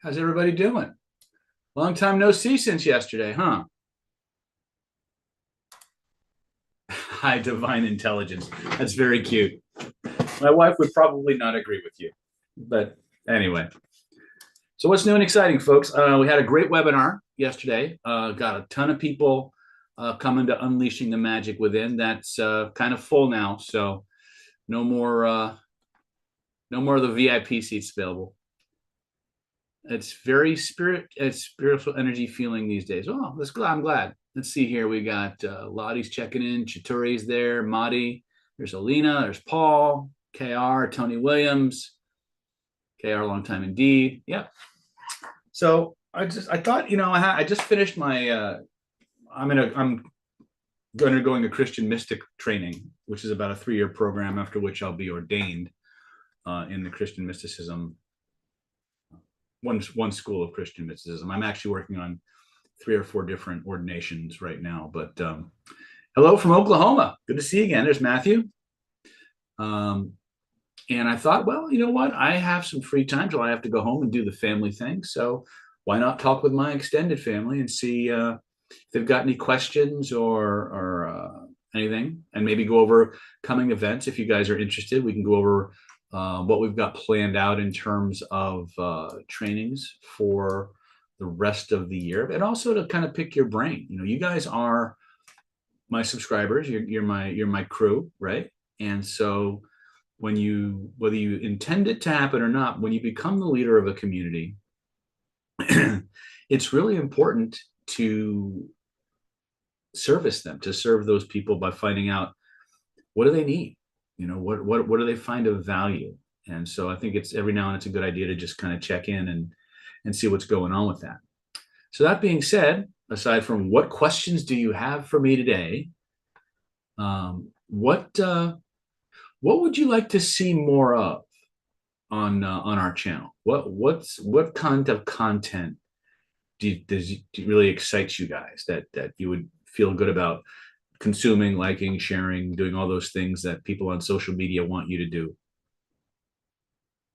How's everybody doing? Long time no see since yesterday, huh? High divine intelligence. That's very cute. My wife would probably not agree with you. But anyway, so what's new and exciting, folks? We had a great webinar yesterday. Got a ton of people coming to Unleashing the Magic Within. That's kind of full now, so no more no more of the VIP seats available. It's very it's spiritual energy feeling these days. Oh, I'm glad. Let's see here. We got Lottie's checking in, Chituri's there, Madi, there's Alina, there's Paul, KR, Tony Williams, KR, long time indeed. Yep. So I thought, I just finished my I'm undergoing a Christian mystic training, which is about a 3-year program, after which I'll be ordained in the Christian mysticism, one school of Christian mysticism. I'm actually working on 3 or 4 different ordinations right now. But hello from Oklahoma. Good to see you again. There's Matthew. And I thought, well, you know what? I have some free time till I have to go home and do the family thing. So why not talk with my extended family and see if they've got any questions or anything, and maybe go over coming events. If you guys are interested, we can go over what we've got planned out in terms of trainings for the rest of the year, and also to kind of pick your brain. You guys are my subscribers. You're my crew, right? And so whether you intend it to happen or not, when you become the leader of a community, it's really important to service them, to serve those people by finding out what do they need, what do they find of value. And so I think it's every now and it's a good idea to just kind of check in and see what's going on with that. So that being said, aside from what questions do you have for me today, what would you like to see more of on our channel? What kind of content does really excites you guys that you would feel good about consuming, liking, sharing, doing all those things that people on social media want you to do?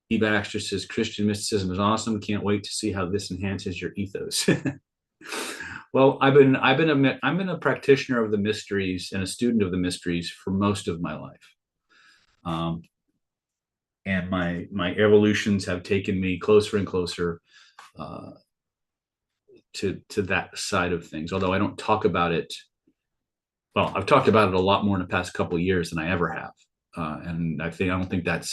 E. Baxter says Christian mysticism is awesome. Can't wait to see how this enhances your ethos. Well, I've been a practitioner of the mysteries and a student of the mysteries for most of my life. And my evolutions have taken me closer and closer to that side of things. Although I don't talk about it. Well, I've talked about it a lot more in the past couple of years than I ever have, and I don't think that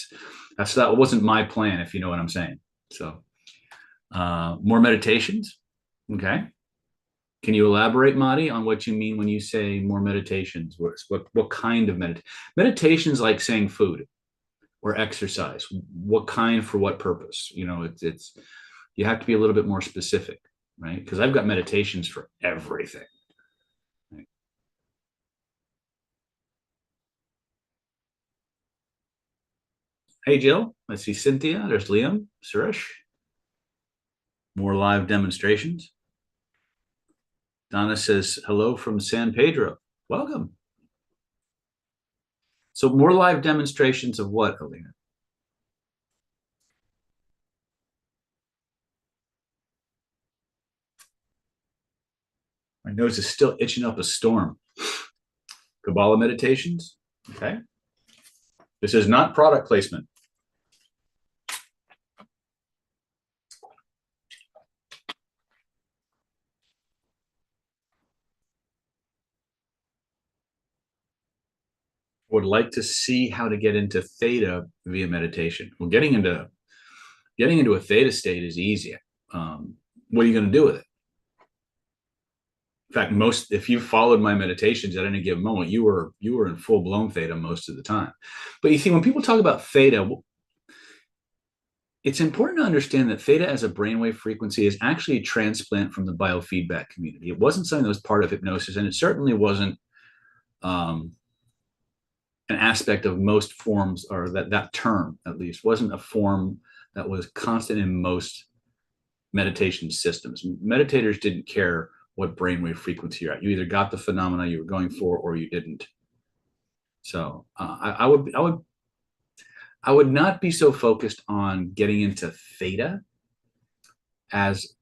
wasn't my plan, if you know what I'm saying. So, more meditations. Okay. Can you elaborate, Madi, on what you mean when you say more meditations? What kind of meditations? Like saying food or exercise? What kind, for what purpose? It's you have to be a little bit more specific, right? Because I've got meditations for everything. Right? Hey, Jill. Let's see, Cynthia. There's Liam, Suresh. More live demonstrations. Donna says, hello from San Pedro. Welcome. So more live demonstrations of what, Alina? My nose is still itching up a storm. Kabbalah meditations. Okay. This is not product placement. Would like to see how to get into theta via meditation. Well, getting into a theta state is easy. What are you going to do with it? In fact, if you followed my meditations at any given moment, you were in full blown theta most of the time. But you see, when people talk about theta, it's important to understand that theta as a brainwave frequency is actually a transplant from the biofeedback community. It wasn't something that was part of hypnosis, and it certainly wasn't an aspect of most forms, or that term at least wasn't a form that was constant in most meditation systems. Meditators didn't care what brainwave frequency you're at. You either got the phenomena you were going for or you didn't. So I would not be so focused on getting into theta as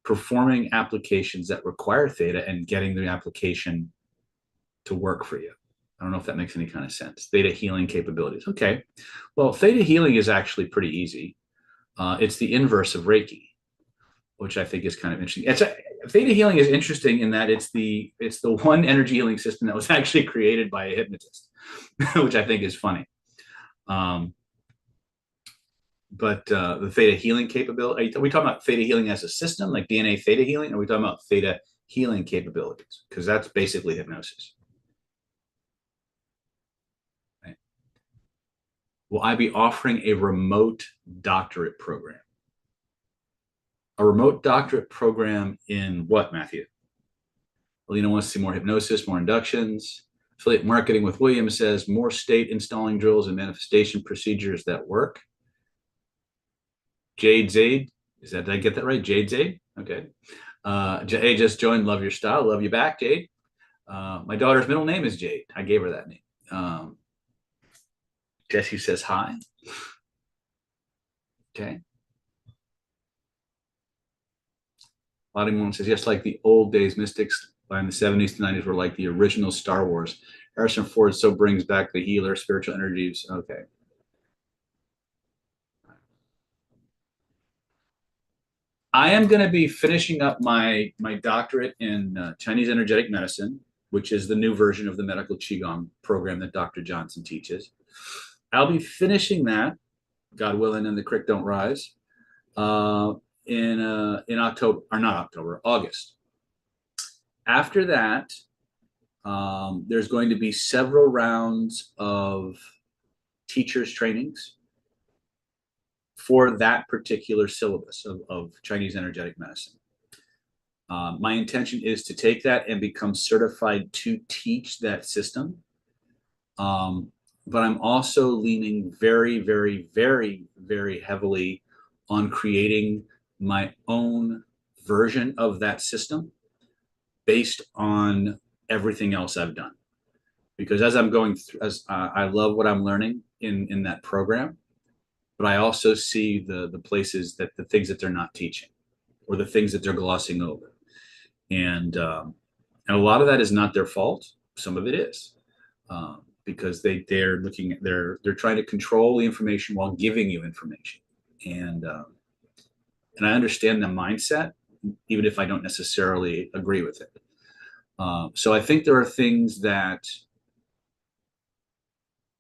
performing applications that require theta and getting the application to work for you. I don't know if that makes any kind of sense. Theta healing capabilities. Okay. Well, theta healing is actually pretty easy. It's the inverse of Reiki, which I think is kind of interesting. Theta healing is interesting in that it's the one energy healing system that was actually created by a hypnotist, which I think is funny. But the theta healing capability, are we talking about theta healing as a system, like DNA theta healing? Or are we talking about theta healing capabilities? Because that's basically hypnosis. Right? Will I be offering a remote doctorate program? A remote doctorate program in what, Matthew? Alina wants to see more hypnosis, more inductions. Affiliate marketing with William says more state installing drills and manifestation procedures that work. Jade Zaid, did I get that right? Jade Zaid? Okay. Jade just joined. Love your style. Love you back, Jade. My daughter's middle name is Jade. I gave her that name. Jesse says hi. Okay. Lottie Moon says, yes, like the old days, mystics in the 70s to 90s were like the original Star Wars. Harrison Ford so brings back the healer, spiritual energies. Okay. I am going to be finishing up my doctorate in Chinese energetic medicine, which is the new version of the medical qigong program that Dr. Johnson teaches. I'll be finishing that, God willing, and the creek don't rise, in October, or not October, August. After that, there's going to be several rounds of teachers trainings for that particular syllabus of Chinese energetic medicine. My intention is to take that and become certified to teach that system. But I'm also leaning very, very, very, very heavily on creating my own version of that system based on everything else I've done. Because as I'm going through, I love what I'm learning in that program, but I also see the places that the things that they're not teaching or the things that they're glossing over. And a lot of that is not their fault. Some of it is. Because they're trying to control the information while giving you information, and I understand the mindset, even if I don't necessarily agree with it. So I think there are things that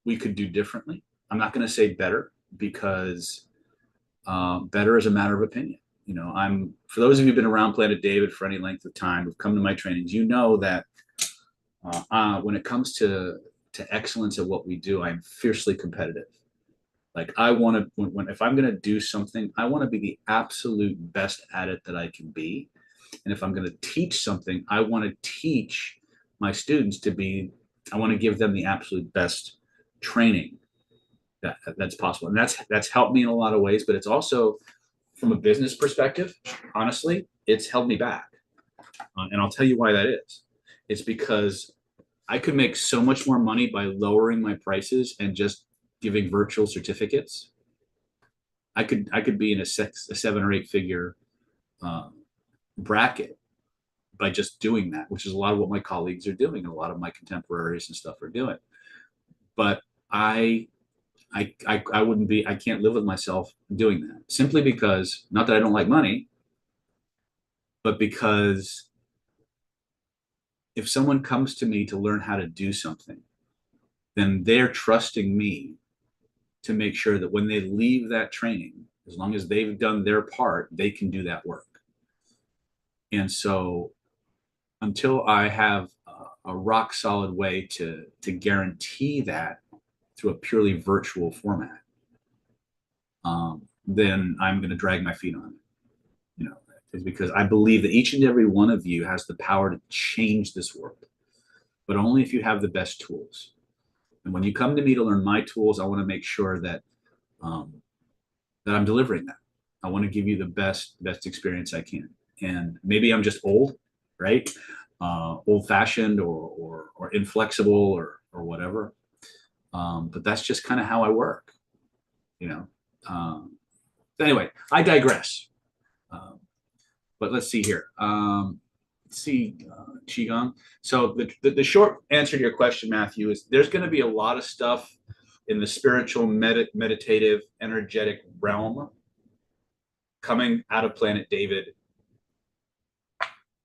we could do differently. I'm not going to say better because better is a matter of opinion. You know, for those of you who've been around Planet David for any length of time, who've come to my trainings, you know that when it comes to excellence at what we do, I'm fiercely competitive. Like I want to, if I'm going to do something, I want to be the absolute best at it that I can be. And if I'm going to teach something, I want to teach my students I want to give them the absolute best training that's possible. And that's helped me in a lot of ways, but it's also from a business perspective, honestly, it's held me back. And I'll tell you why that is. It's because I could make so much more money by lowering my prices and just giving virtual certificates. I could be in a 7 or 8 figure bracket by just doing that, which is a lot of what my colleagues are doing, and a lot of my contemporaries and stuff are doing. But I wouldn't be. I can't live with myself doing that simply because, not that I don't like money, but because if someone comes to me to learn how to do something, then they're trusting me to make sure that when they leave that training, as long as they've done their part, they can do that work. And so until I have a rock solid way to guarantee that through a purely virtual format, then I'm going to drag my feet on it. You know, is because I believe that each and every one of you has the power to change this world, but only if you have the best tools. And when you come to me to learn my tools, I want to make sure that that I'm delivering that. I want to give you the best experience I can. And maybe I'm just old, right? Old-fashioned or inflexible or whatever. But that's just kind of how I work, you know. Anyway, I digress. Um, but let's see here. Let's see, Qigong. So the short answer to your question, Matthew, is there's going to be a lot of stuff in the spiritual, meditative, energetic realm coming out of Planet David.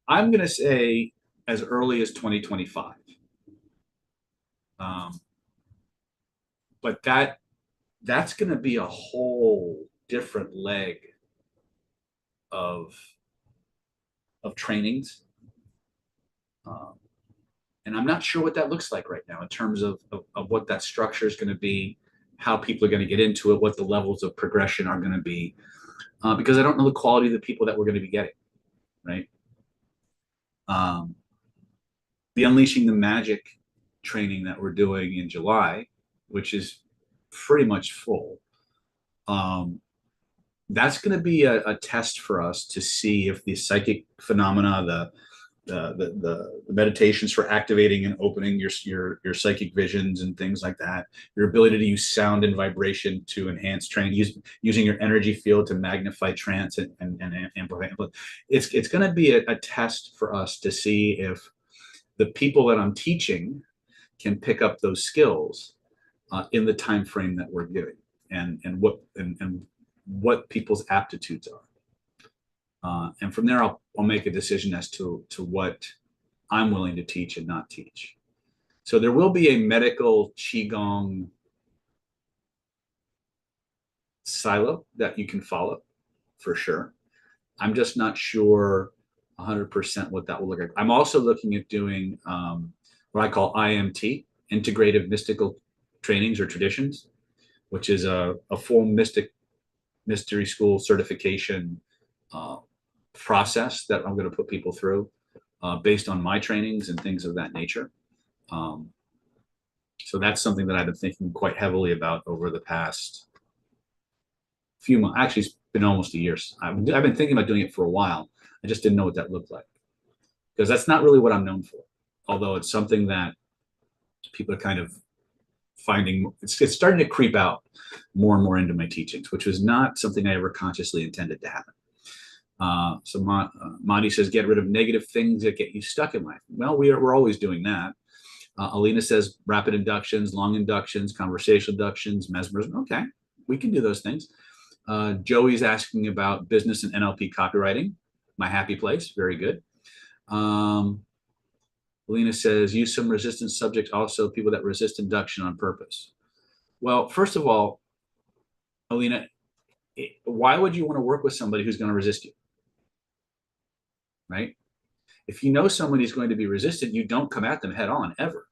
I'm going to say as early as 2025. But that's going to be a whole different leg of trainings. And I'm not sure what that looks like right now in terms of what that structure is going to be, how people are going to get into it, what the levels of progression are going to be, because I don't know the quality of the people that we're going to be getting, right? The Unleashing the Magic training that we're doing in July, which is pretty much full, that's going to be a test for us to see if the psychic phenomena, the meditations for activating and opening your psychic visions and things like that, your ability to use sound and vibration to enhance trance, using your energy field to magnify trance and amplify. It's going to be a test for us to see if the people that I'm teaching can pick up those skills in the time frame that we're giving, and what people's aptitudes are. And from there, I'll make a decision as to what I'm willing to teach and not teach. So there will be a medical Qigong silo that you can follow for sure. I'm just not sure 100% what that will look like. I'm also looking at doing what I call IMT, Integrative Mystical Trainings or Traditions, which is a full mystery school certification process that I'm going to put people through based on my trainings and things of that nature. So that's something that I've been thinking quite heavily about over the past few months. Actually, it's been almost a year. I've been thinking about doing it for a while. I just didn't know what that looked like, because that's not really what I'm known for. Although it's something that people are kind of finding, it's starting to creep out more and more into my teachings, which was not something I ever consciously intended to happen. So Monty says, get rid of negative things that get you stuck in life. Well, we're always doing that. Alina says, rapid inductions, long inductions, conversational inductions, mesmerism. Okay, we can do those things. Joey's asking about business and NLP copywriting. My happy place. Very good. Alina says, use some resistance subjects, also people that resist induction on purpose. Well, first of all, Alina, why would you want to work with somebody who's going to resist you? Right? If you know somebody's going to be resistant, you don't come at them head on ever.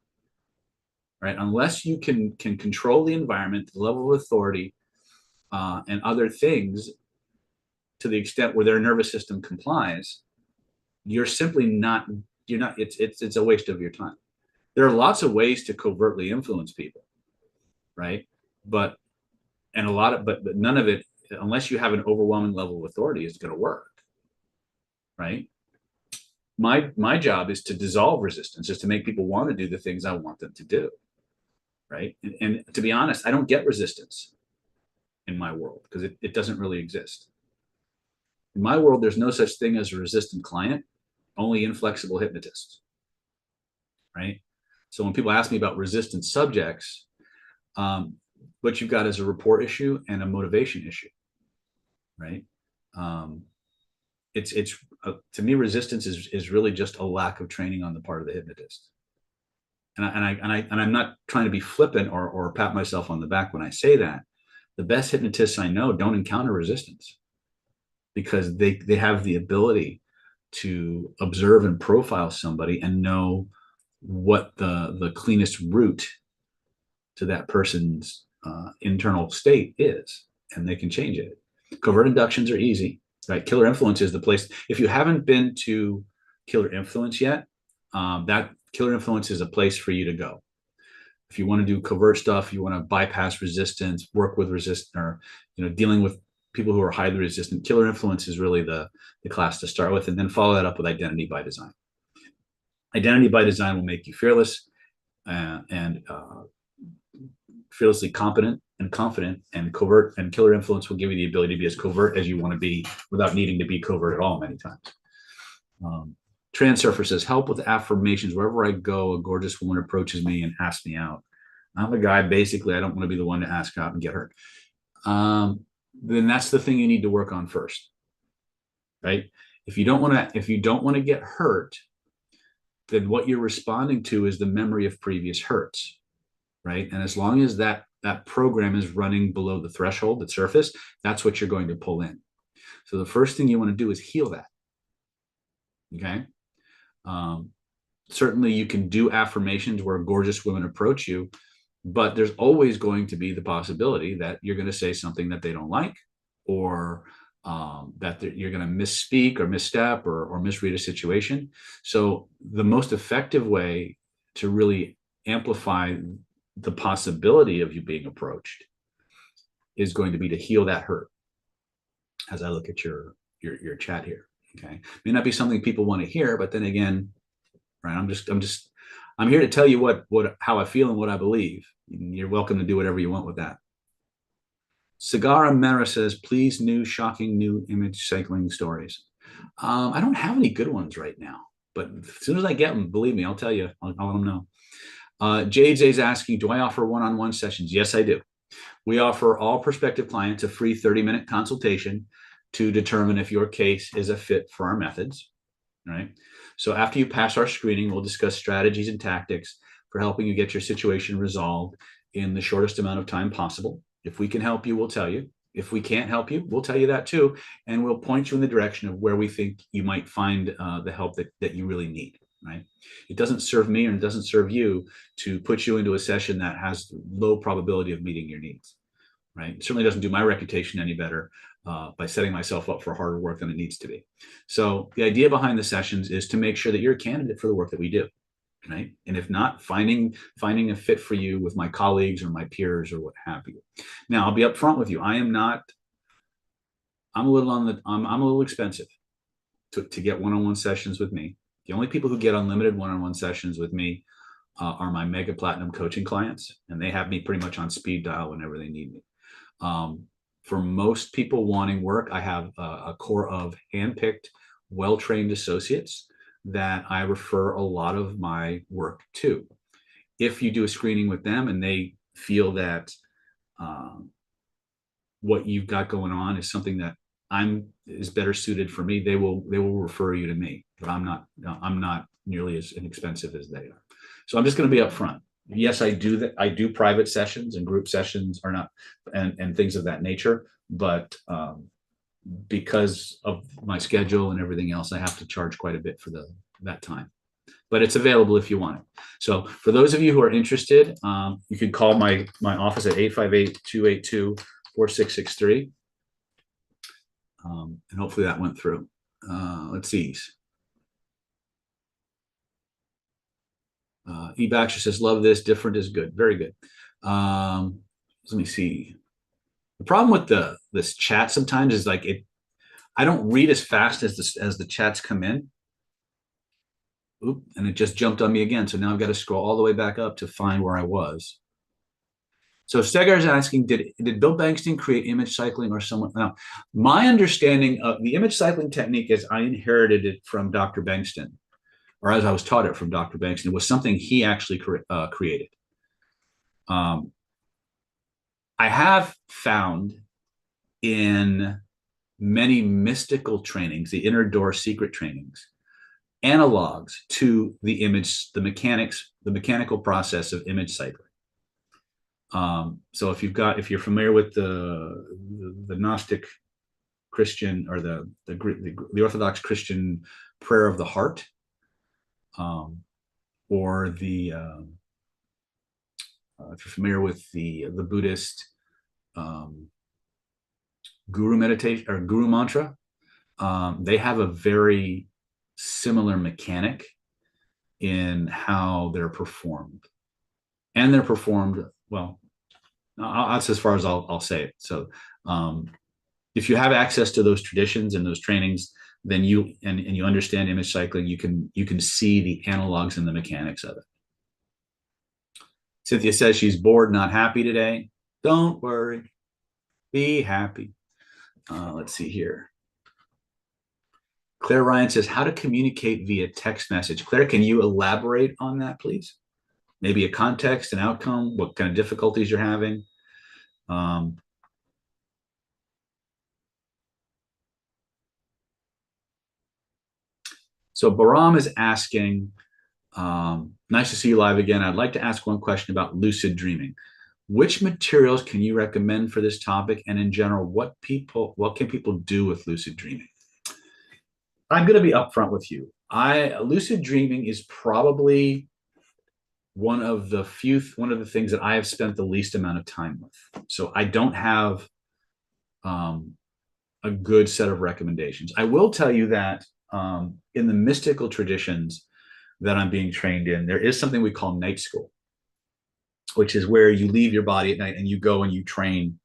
Right? Unless you can control the environment, the level of authority, and other things to the extent where their nervous system complies, you're simply not, it's a waste of your time. There are lots of ways to covertly influence people, right? But none of it, unless you have an overwhelming level of authority, is going to work, right? My job is to dissolve resistance, is to make people want to do the things I want them to do, right? And to be honest, I don't get resistance in my world because it doesn't really exist. In my world, there's no such thing as a resistant client, only inflexible hypnotists, right? So when people ask me about resistant subjects, what you've got is a rapport issue and a motivation issue, right? It's to me, resistance is really just a lack of training on the part of the hypnotist. And I'm not trying to be flippant or pat myself on the back when I say that. The best hypnotists I know don't encounter resistance because they have the ability to observe and profile somebody and know what the cleanest route to that person's internal state is, and they can change it. Covert inductions are easy, right? Killer Influence is the place. If you haven't been to Killer Influence yet, that Killer Influence is a place for you to go. If you want to do covert stuff, you want to bypass resistance, work with resistance, or dealing with people who are highly resistant, Killer Influence is really the class to start with, and then follow that up with Identity by Design. Identity by Design will make you fearless and fearlessly competent and confident, and covert and killer influence will give you the ability to be as covert as you want to be without needing to be covert at all many times. Transurfer says, help with affirmations. Wherever I go, a gorgeous woman approaches me and asks me out. I'm a guy, basically, I don't want to be the one to ask out and get hurt. Then that's the thing you need to work on first, right? If you don't want to get hurt, then what you're responding to is the memory of previous hurts, right? And as long as that program is running below the threshold, the surface, that's what you're going to pull in. So the first thing you want to do is heal that. Okay. Certainly you can do affirmations where gorgeous women approach you, but there's always going to be the possibility that you're going to say something that they don't like, or that you're going to misspeak or misstep or misread a situation. So the most effective way to really amplify the possibility of you being approached is going to be to heal that hurt. As I look at your chat here, okay, may not be something people want to hear, but then again, right? I'm here to tell you how I feel and what I believe. You're welcome to do whatever you want with that. Sagara Mera says, please, shocking new image cycling stories. I don't have any good ones right now, but as soon as I get them, believe me, I'll tell you. I'll let them know. JJ's asking, do I offer one-on-one sessions? Yes, I do. We offer all prospective clients a free 30-minute consultation to determine if your case is a fit for our methods, right? So after you pass our screening, we'll discuss strategies and tactics for helping you get your situation resolved in the shortest amount of time possible. If we can help you, we'll tell you. If we can't help you, we'll tell you that too. And we'll point you in the direction of where we think you might find the help that you really need, right? It doesn't serve me, and it doesn't serve you to put you into a session that has low probability of meeting your needs, right? It certainly doesn't do my reputation any better by setting myself up for harder work than it needs to be. So the idea behind the sessions is to make sure that you're a candidate for the work that we do, right? And if not, finding a fit for you with my colleagues or my peers or what have you. Now, I'll be upfront with you. I'm a little expensive to get one-on-one sessions with me. The only people who get unlimited one-on-one sessions with me are my mega platinum coaching clients, and they have me pretty much on speed dial whenever they need me. For most people wanting work, I have a core of handpicked, well-trained associates that I refer a lot of my work to. If you do a screening with them and they feel that what you've got going on is something that is better suited for me, they will refer you to me. But I'm not nearly as inexpensive as they are. So I'm just going to be upfront. Yes, I do that. I do private sessions and group sessions and things of that nature. But because of my schedule and everything else, I have to charge quite a bit for that time. But it's available if you want it. So for those of you who are interested, you can call my office at 858-282-4663. And hopefully that went through. Let's see. E. Baxter says, love this. Different is good. Very good. Let me see. The problem with this chat sometimes is like I don't read as fast as the chats come in. Oop, and it just jumped on me again. So now I've got to scroll all the way back up to find where I was. So Stegar is asking, did Bill Bankston create image cycling or someone? Now, my understanding of the image cycling technique is I inherited it from Dr. Bankston, or as I was taught it from Dr. Bankston. It was something he actually created. I have found in many mystical trainings, the inner door secret trainings, analogs to the mechanical process of image cycling. So if you're familiar with the Gnostic Christian or the Orthodox Christian prayer of the heart, or if you're familiar with the Buddhist guru meditation or guru mantra, they have a very similar mechanic in how they're performed, and they're performed well. That's as far as I'll say it. So if you have access to those traditions and those trainings, then you understand image cycling, you can see the analogs and the mechanics of it. Cynthia says she's bored, not happy today. Don't worry, be happy. Let's see here. Claire Ryan says, how to communicate via text message. Claire, can you elaborate on that, please? Maybe a context, an outcome, what kind of difficulties you're having. So Baram is asking, nice to see you live again. I'd like to ask one question about lucid dreaming. Which materials can you recommend for this topic? And in general, what can people do with lucid dreaming? I'm going to be upfront with you. Lucid dreaming is probably one of the things that I have spent the least amount of time with. So I don't have a good set of recommendations. I will tell you that in the mystical traditions that I'm being trained in, there is something we call night school, which is where you leave your body at night and you go and you train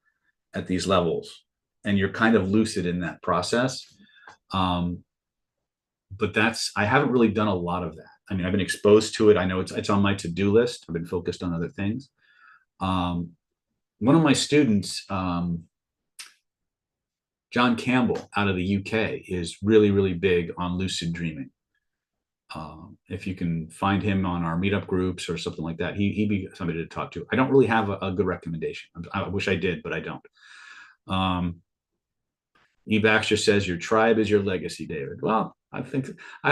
at these levels, and you're kind of lucid in that process. But I haven't really done a lot of that. I mean, I've been exposed to it. I know it's on my to-do list. I've been focused on other things. One of my students, John Campbell out of the UK, is really, really big on lucid dreaming. If you can find him on our meetup groups or something like that, he'd be somebody to talk to. I don't really have a good recommendation. I wish I did, but I don't. E. Baxter says your tribe is your legacy, David. Well, I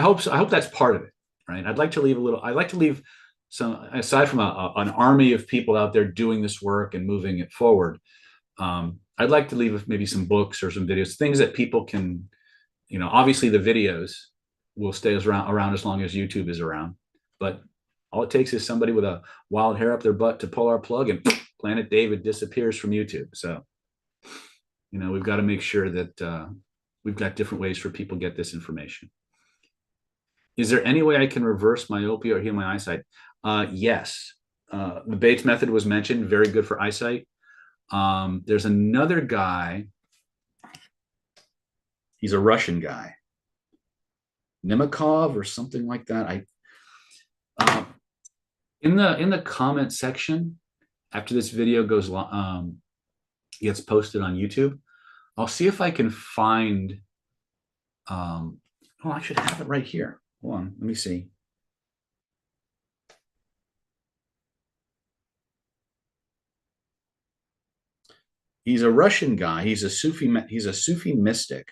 hope so. I hope that's part of it, right? I'd like to leave some, aside from an army of people out there doing this work and moving it forward. I'd like to leave maybe some books or some videos, things that people can, obviously the videos will stay around as long as YouTube is around, but all it takes is somebody with a wild hair up their butt to pull our plug and Planet David disappears from YouTube. So, we've got to make sure that we've got different ways for people to get this information. Is there any way I can reverse myopia or heal my eyesight? Yes. The Bates method was mentioned, very good for eyesight. There's another guy. He's a Russian guy, Nemikov or something like that. In the comment section after this video gets posted on YouTube, I'll see if I can find. I should have it right here. Hold on, let me see. He's a Russian guy. He's a Sufi mystic.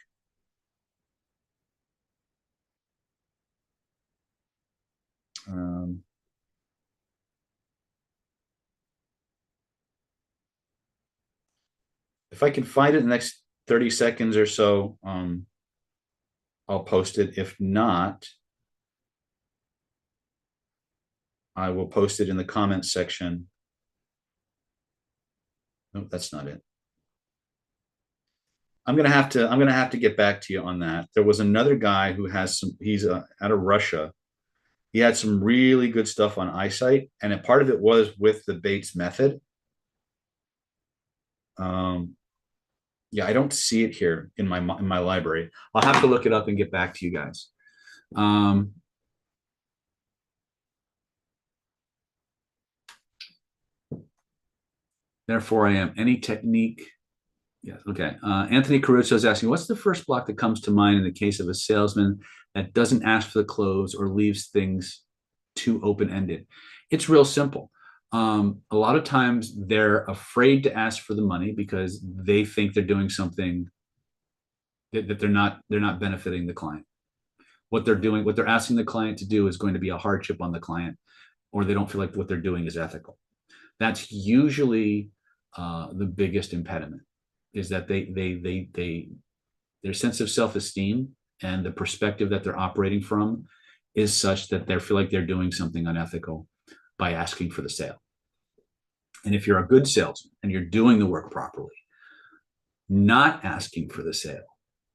If I can find it in the next 30 seconds or so, I'll post it. If not, I will post it in the comments section. No, that's not it. I'm gonna have to get back to you on that. There was another guy who has he's out of Russia. He had some really good stuff on eyesight, and a part of it was with the Bates method. Yeah, I don't see it here in my library. I'll have to look it up and get back to you guys. Therefore, I am any technique. Yes. Okay. Anthony Caruso is asking, what's the first block that comes to mind in the case of a salesman that doesn't ask for the close or leaves things too open-ended? It's real simple. A lot of times they're afraid to ask for the money because they think they're doing something that they're not benefiting the client. What they're asking the client to do is going to be a hardship on the client, or they don't feel like what they're doing is ethical. That's usually the biggest impediment, is that their sense of self-esteem and the perspective that they're operating from is such that they feel like they're doing something unethical by asking for the sale. And if you're a good salesman and you're doing the work properly, not asking for the sale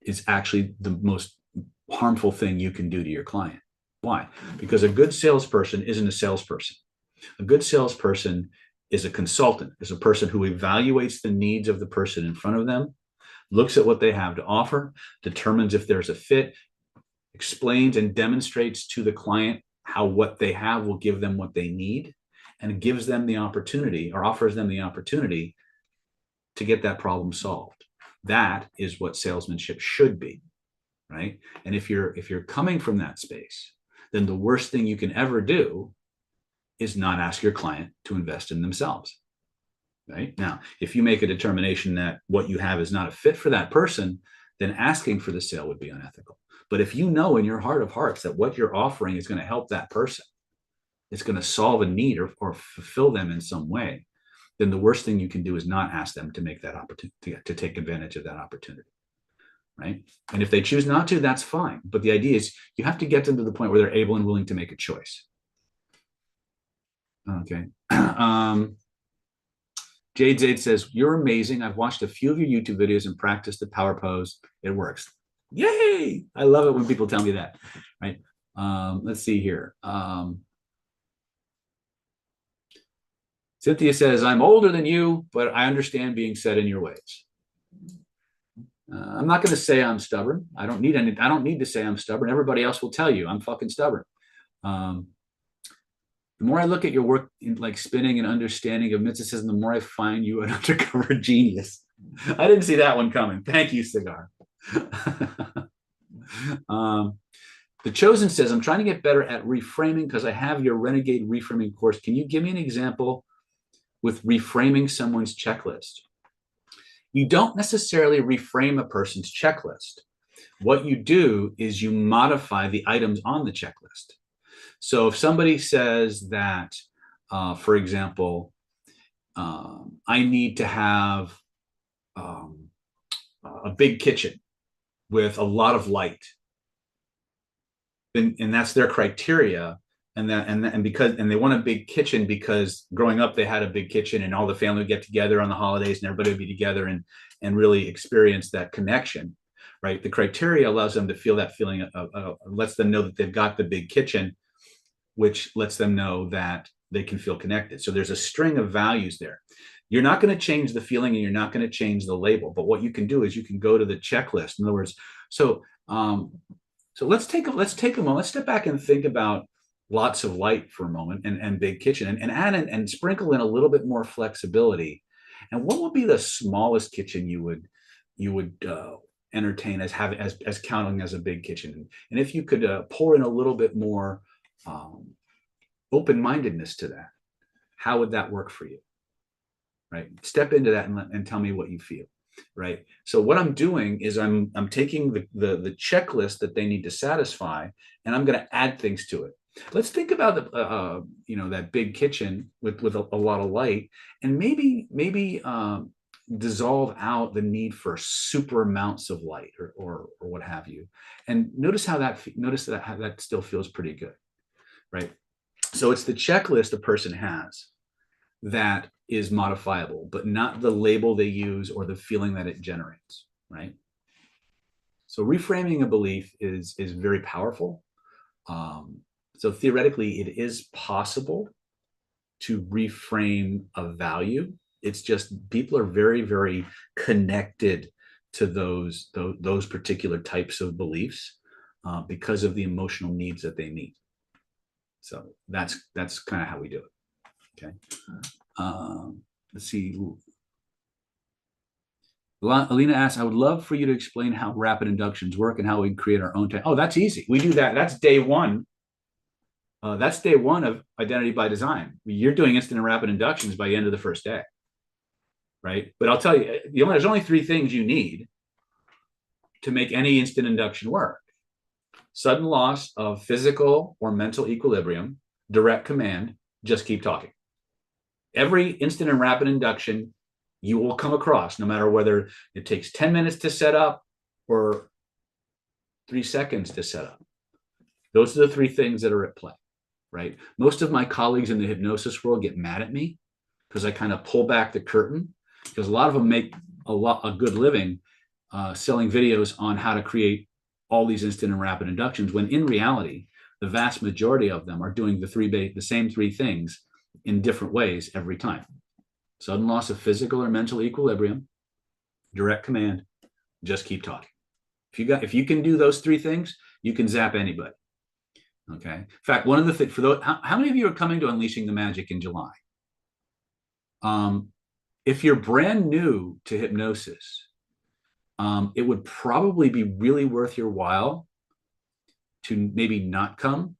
is actually the most harmful thing you can do to your client. Why? Because a good salesperson isn't a salesperson. A good salesperson is a consultant, is a person who evaluates the needs of the person in front of them, looks at what they have to offer, determines if there's a fit, explains and demonstrates to the client how what they have will give them what they need, and gives them the opportunity or offers them the opportunity to get that problem solved. That is what salesmanship should be, right? And if you're coming from that space, then the worst thing you can ever do is not ask your client to invest in themselves. Right? Now, if you make a determination that what you have is not a fit for that person, then asking for the sale would be unethical. But if you know in your heart of hearts that what you're offering is going to help that person, it's going to solve a need or fulfill them in some way, then the worst thing you can do is not ask them to make that opportunity, to take advantage of that opportunity. Right? And if they choose not to, that's fine. But the idea is you have to get them to the point where they're able and willing to make a choice. Okay. Jade Zaid says, you're amazing. I've watched a few of your YouTube videos and practiced the power pose. It works. Yay! I love it when people tell me that. Right? Let's see here. Cynthia says, I'm older than you, but I understand being set in your ways. I'm not going to say I'm stubborn. I don't need to say I'm stubborn. Everybody else will tell you I'm fucking stubborn. The more I look at your work in like spinning and understanding of mysticism, the more I find you an undercover genius. I didn't see that one coming. Thank you, Cigar. The Chosen says, I'm trying to get better at reframing because I have your Renegade reframing course. Can you give me an example with reframing someone's checklist? You don't necessarily reframe a person's checklist. What you do is you modify the items on the checklist. So if somebody says that, for example, I need to have a big kitchen with a lot of light, and that's their criteria, and they want a big kitchen because growing up they had a big kitchen and all the family would get together on the holidays and everybody would be together and really experience that connection, right? The criteria allows them to feel that feeling, lets them know that they've got the big kitchen, which lets them know that they can feel connected. So there's a string of values there. You're not going to change the feeling and you're not going to change the label. But what you can do is you can go to the checklist. In other words, so let's take a moment. Let's step back and think about lots of light for a moment and big kitchen and add in and sprinkle in a little bit more flexibility. And what would be the smallest kitchen you would entertain as counting as a big kitchen? And if you could pour in a little bit more open-mindedness to that, how would that work for you? Right? Step into that and tell me what you feel. Right? So what I'm doing is I'm taking the checklist that they need to satisfy, and I'm going to add things to it. Let's think about that big kitchen with a lot of light, and maybe dissolve out the need for super amounts of light or what have you, and notice how that still feels pretty good. Right? So it's the checklist a person has that is modifiable, but not the label they use or the feeling that it generates, right? So reframing a belief is very powerful. So theoretically, it is possible to reframe a value. It's just people are very, very connected to those particular types of beliefs because of the emotional needs that they meet. So that's kind of how we do it. Okay. Let's see. Alina asks, I would love for you to explain how rapid inductions work and how we create our own time. Oh, that's easy. We do that. That's day one. That's day one of identity by design. You're doing instant and rapid inductions by the end of the first day. Right. But I'll tell you, there's only three things you need to make any instant induction work: sudden loss of physical or mental equilibrium, direct command, just keep talking. Every instant and rapid induction you will come across, no matter whether it takes 10 minutes to set up or 3 seconds to set up. Those are the three things that are at play, right? Most of my colleagues in the hypnosis world get mad at me because I kind of pull back the curtain, because a lot of them make a good living selling videos on how to create all these instant and rapid inductions, when in reality, the vast majority of them are doing the same three things in different ways every time. Sudden loss of physical or mental equilibrium, direct command, just keep talking. If you can do those three things, you can zap anybody. Okay. In fact, one of the things for those, how many of you are coming to Unleashing the Magic in July? If you're brand new to hypnosis, it would probably be really worth your while to maybe not come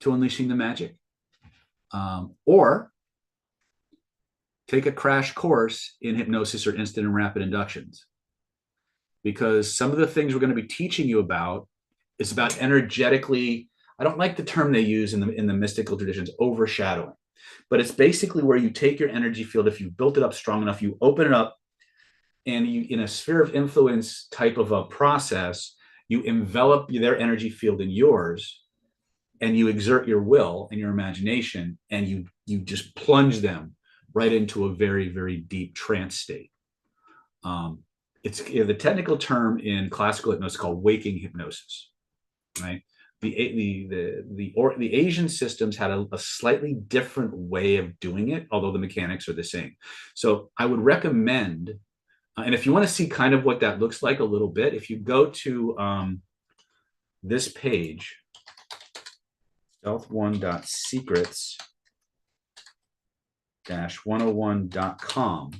to Unleashing the Magic, or take a crash course in hypnosis or instant and rapid inductions. Because some of the things we're going to be teaching you about is about energetically, I don't like the term they use in the mystical traditions, overshadowing. But it's basically where you take your energy field, if you've built it up strong enough, you open it up, and you, in a sphere of influence type of a process, you envelop their energy field in yours, and you exert your will and your imagination, and you just plunge them right into a very, very deep trance state. It's the technical term in classical hypnosis called waking hypnosis, right? The Asian systems had a slightly different way of doing it, although the mechanics are the same. So I would recommend, and if you want to see kind of what that looks like a little bit, if you go to this page, stealth1.secrets-101.com.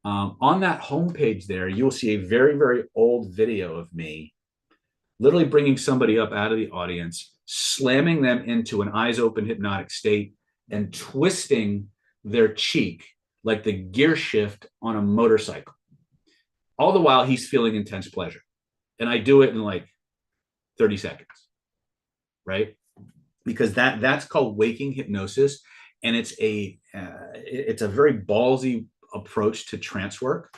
On that homepage there, you'll see a very, very old video of me literally bringing somebody up out of the audience, slamming them into an eyes open hypnotic state, and twisting their cheek like the gear shift on a motorcycle. All the while, he's feeling intense pleasure. And I do it in like 30 seconds, right? Because that's called waking hypnosis. And it's a very ballsy approach to trance work.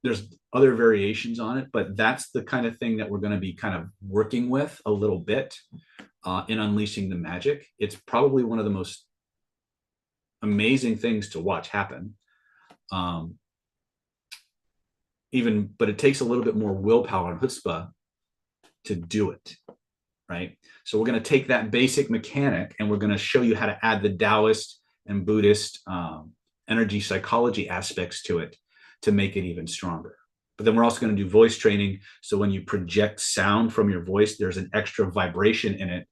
There's other variations on it, but that's the kind of thing that we're going to be kind of working with a little bit in Unleashing the Magic. It's probably one of the most amazing things to watch happen. But it takes a little bit more willpower and chutzpah to do it, right? So we're going to take that basic mechanic and we're going to show you how to add the Taoist and Buddhist energy psychology aspects to it to make it even stronger. But then we're also going to do voice training. So when you project sound from your voice, there's an extra vibration in it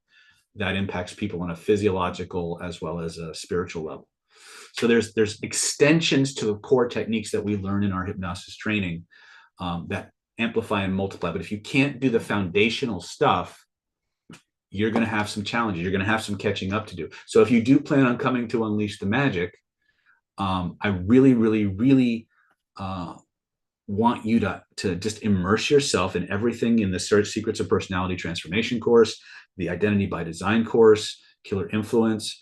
that impacts people on a physiological as well as a spiritual level. So there's extensions to the core techniques that we learn in our hypnosis training that amplify and multiply. But if you can't do the foundational stuff, you're going to have some challenges. You're going to have some catching up to do. So if you do plan on coming to Unleash the Magic, I really, really, really want you to just immerse yourself in everything in the Secrets of Personality Transformation course, the Identity by Design course, Killer Influence,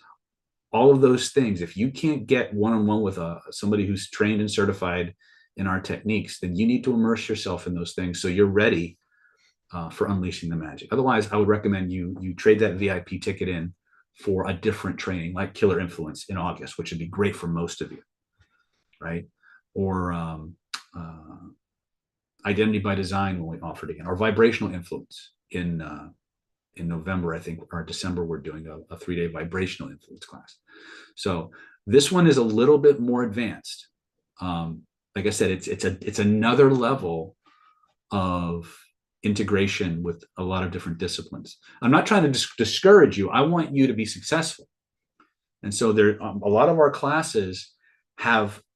all of those things. If you can't get one-on-one with somebody who's trained and certified in our techniques, then you need to immerse yourself in those things so you're ready for Unleashing the Magic. Otherwise, I would recommend you trade that VIP ticket in for a different training like Killer Influence in August, which would be great for most of you, right? Or Identity by Design when we offer it again, or Vibrational Influence in November, I think, or December, we're doing a 3-day vibrational influence class. So this one is a little bit more advanced. Like I said, it's another level of integration with a lot of different disciplines. I'm not trying to discourage you. I want you to be successful. And so there, a lot of our classes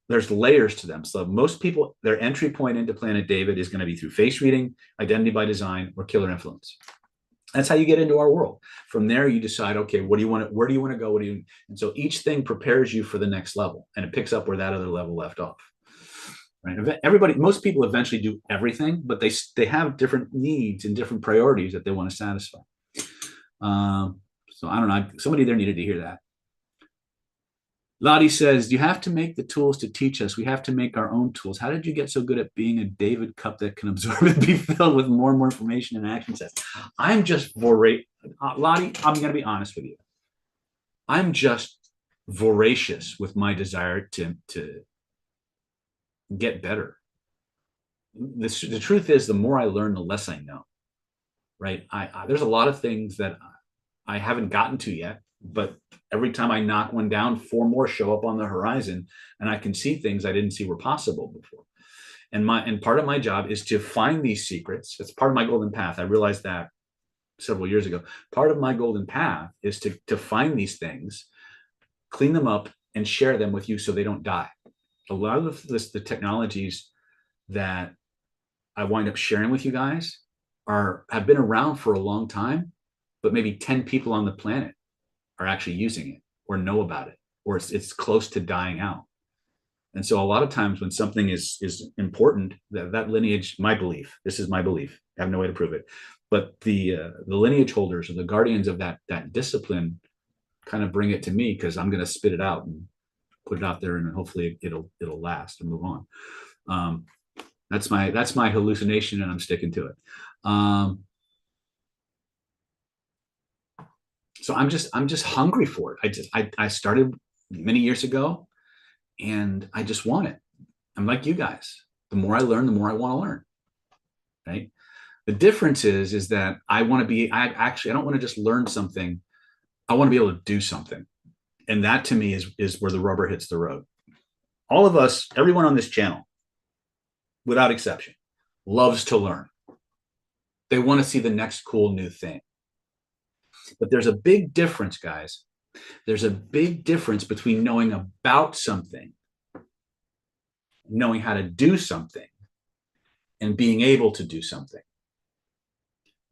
there's layers to them. So most people, their entry point into Planet David is going to be through face reading, Identity by Design, or Killer Influence. That's how you get into our world. From there, you decide, okay, where do you want to go? And so each thing prepares you for the next level, and it picks up where that other level left off. Right? Most people eventually do everything, but they have different needs and different priorities that they want to satisfy. So I don't know. Somebody there needed to hear that. Lottie says, you have to make the tools to teach us. We have to make our own tools. How did you get so good at being a David cup that can absorb and be filled with more and more information and action sets? I'm just voracious. Lottie, I'm going to be honest with you. I'm just voracious with my desire to get better. The truth is, the more I learn, the less I know, right? There's a lot of things that I haven't gotten to yet, but every time I knock one down, 4 more show up on the horizon, and I can see things I didn't see were possible before. And part of my job is to find these secrets. It's part of my golden path. I realized that several years ago. Part of my golden path is to find these things, clean them up, and share them with you so they don't die. A lot of the technologies that I wind up sharing with you guys have been around for a long time, but maybe 10 people on the planet are actually using it or know about it, or it's close to dying out. And so a lot of times when something is important, that lineage, my belief, this is my belief, I have no way to prove it, but the lineage holders or the guardians of that discipline kind of bring it to me, because I'm going to spit it out and put it out there, and hopefully it'll last and move on. That's my hallucination, and I'm sticking to it. So I'm just hungry for it. I started many years ago, and I just want it. I'm like you guys. The more I learn, the more I want to learn. Right. The difference is that I don't want to just learn something. I want to be able to do something. And that to me is where the rubber hits the road. All of us, everyone on this channel, without exception, loves to learn. They want to see the next cool new thing. But there's a big difference, guys. There's a big difference between knowing about something, knowing how to do something, and being able to do something.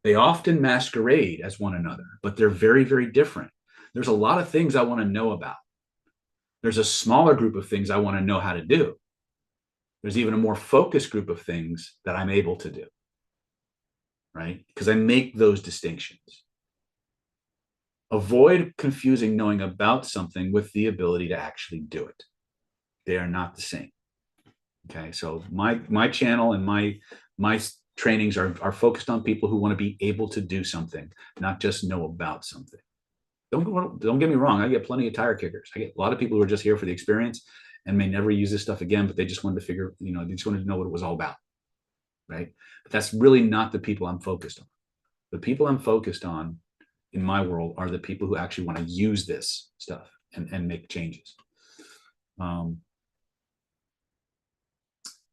They often masquerade as one another, but they're very, very different. There's a lot of things I want to know about. There's a smaller group of things I want to know how to do. There's even a more focused group of things that I'm able to do, right? Because I make those distinctions. Avoid confusing knowing about something with the ability to actually do it. They are not the same. Okay, so my channel and my trainings are focused on people who want to be able to do something, not just know about something. Don't get me wrong. I get plenty of tire kickers. I get a lot of people who are just here for the experience and may never use this stuff again, but they just wanted to figure, they just wanted to know what it was all about, right? But that's really not the people I'm focused on. The people I'm focused on in my world are the people who actually want to use this stuff and make changes.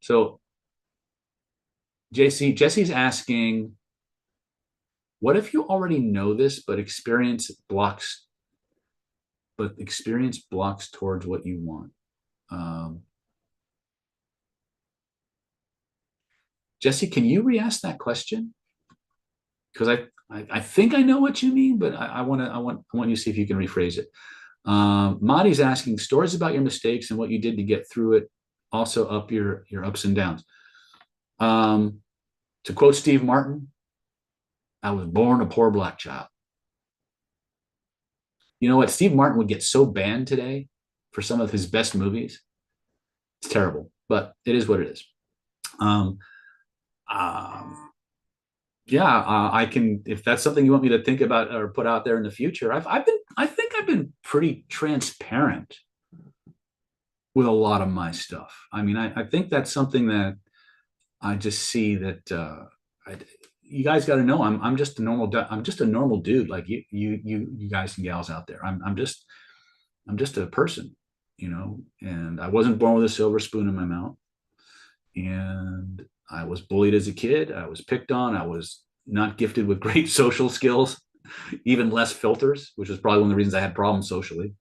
So Jesse's asking, what if you already know this, but experience blocks towards what you want? Jesse, can you re-ask that question? Because I think I know what you mean, but I want you to see if you can rephrase it. Madi's asking, stories about your mistakes and what you did to get through it, also up your ups and downs. To quote Steve Martin, I was born a poor black child. You know what? Steve Martin would get so banned today for some of his best movies. It's terrible, but it is what it is. I can, if that's something you want me to think about or put out there in the future. I think I've been pretty transparent with a lot of my stuff. I mean, I think that's something that I just see that you guys got to know. I'm just a normal dude like you guys and gals out there. I'm just a person, and I wasn't born with a silver spoon in my mouth, and I was bullied as a kid. I was picked on. I was not gifted with great social skills, even less filters, which was probably one of the reasons I had problems socially.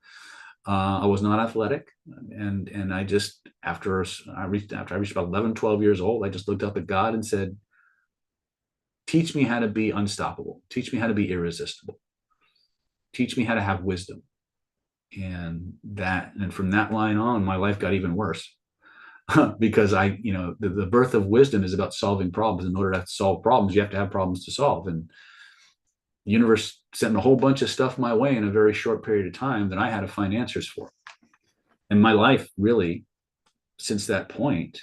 I was not athletic. And I just, after I reached about 11, 12 years old, I just looked up at God and said, teach me how to be unstoppable. Teach me how to be irresistible. Teach me how to have wisdom. And from that line on, my life got even worse. Because the birth of wisdom is about solving problems. In order to solve problems, you have to have problems to solve. And the universe sent a whole bunch of stuff my way in a very short period of time that I had to find answers for. And my life really, since that point,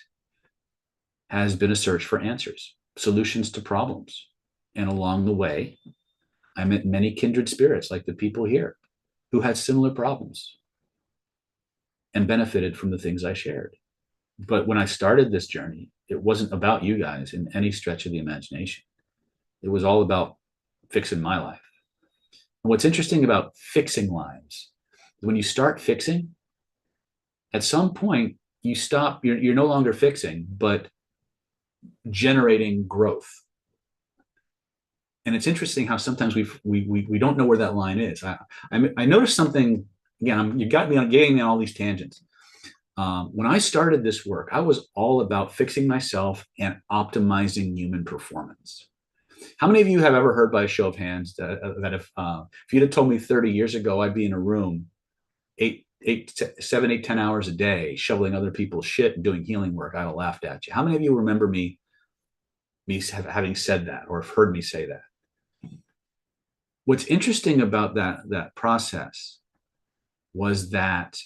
has been a search for answers, solutions to problems. And along the way, I met many kindred spirits like the people here who had similar problems and benefited from the things I shared. But when I started this journey, it wasn't about you guys in any stretch of the imagination. It was all about fixing my life. And what's interesting about fixing lives is when you start fixing, at some point you stop, you're no longer fixing, but generating growth. And it's interesting how sometimes we don't know where that line is. I noticed something again. You got me on getting me on all these tangents. When I started this work, I was all about fixing myself and optimizing human performance. How many of you have ever heard by a show of hands that if you'd have told me 30 years ago I'd be in a room 10 hours a day shoveling other people's shit and doing healing work, I'd have laughed at you. How many of you remember me having said that or have heard me say that? What's interesting about that process was that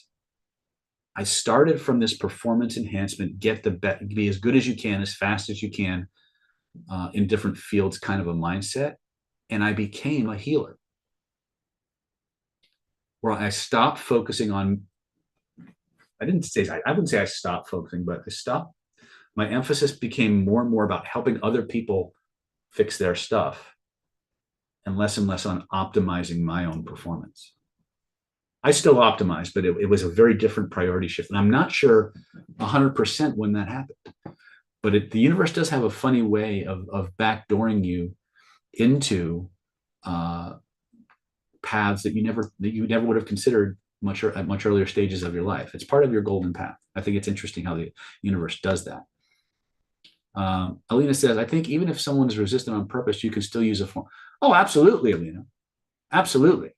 I started from this performance enhancement, be as good as you can, as fast as you can, in different fields kind of a mindset. And I became a healer where I stopped focusing on, I wouldn't say I stopped focusing, but my emphasis became more and more about helping other people fix their stuff and less on optimizing my own performance. I still optimize, but it was a very different priority shift. And I'm not sure 100% when that happened. But the universe does have a funny way of backdooring you into paths that you never would have considered at much earlier stages of your life. It's part of your golden path. I think it's interesting how the universe does that. Alina says, I think even if someone is resistant on purpose, you can still use a form. Oh, absolutely, Alina. Absolutely.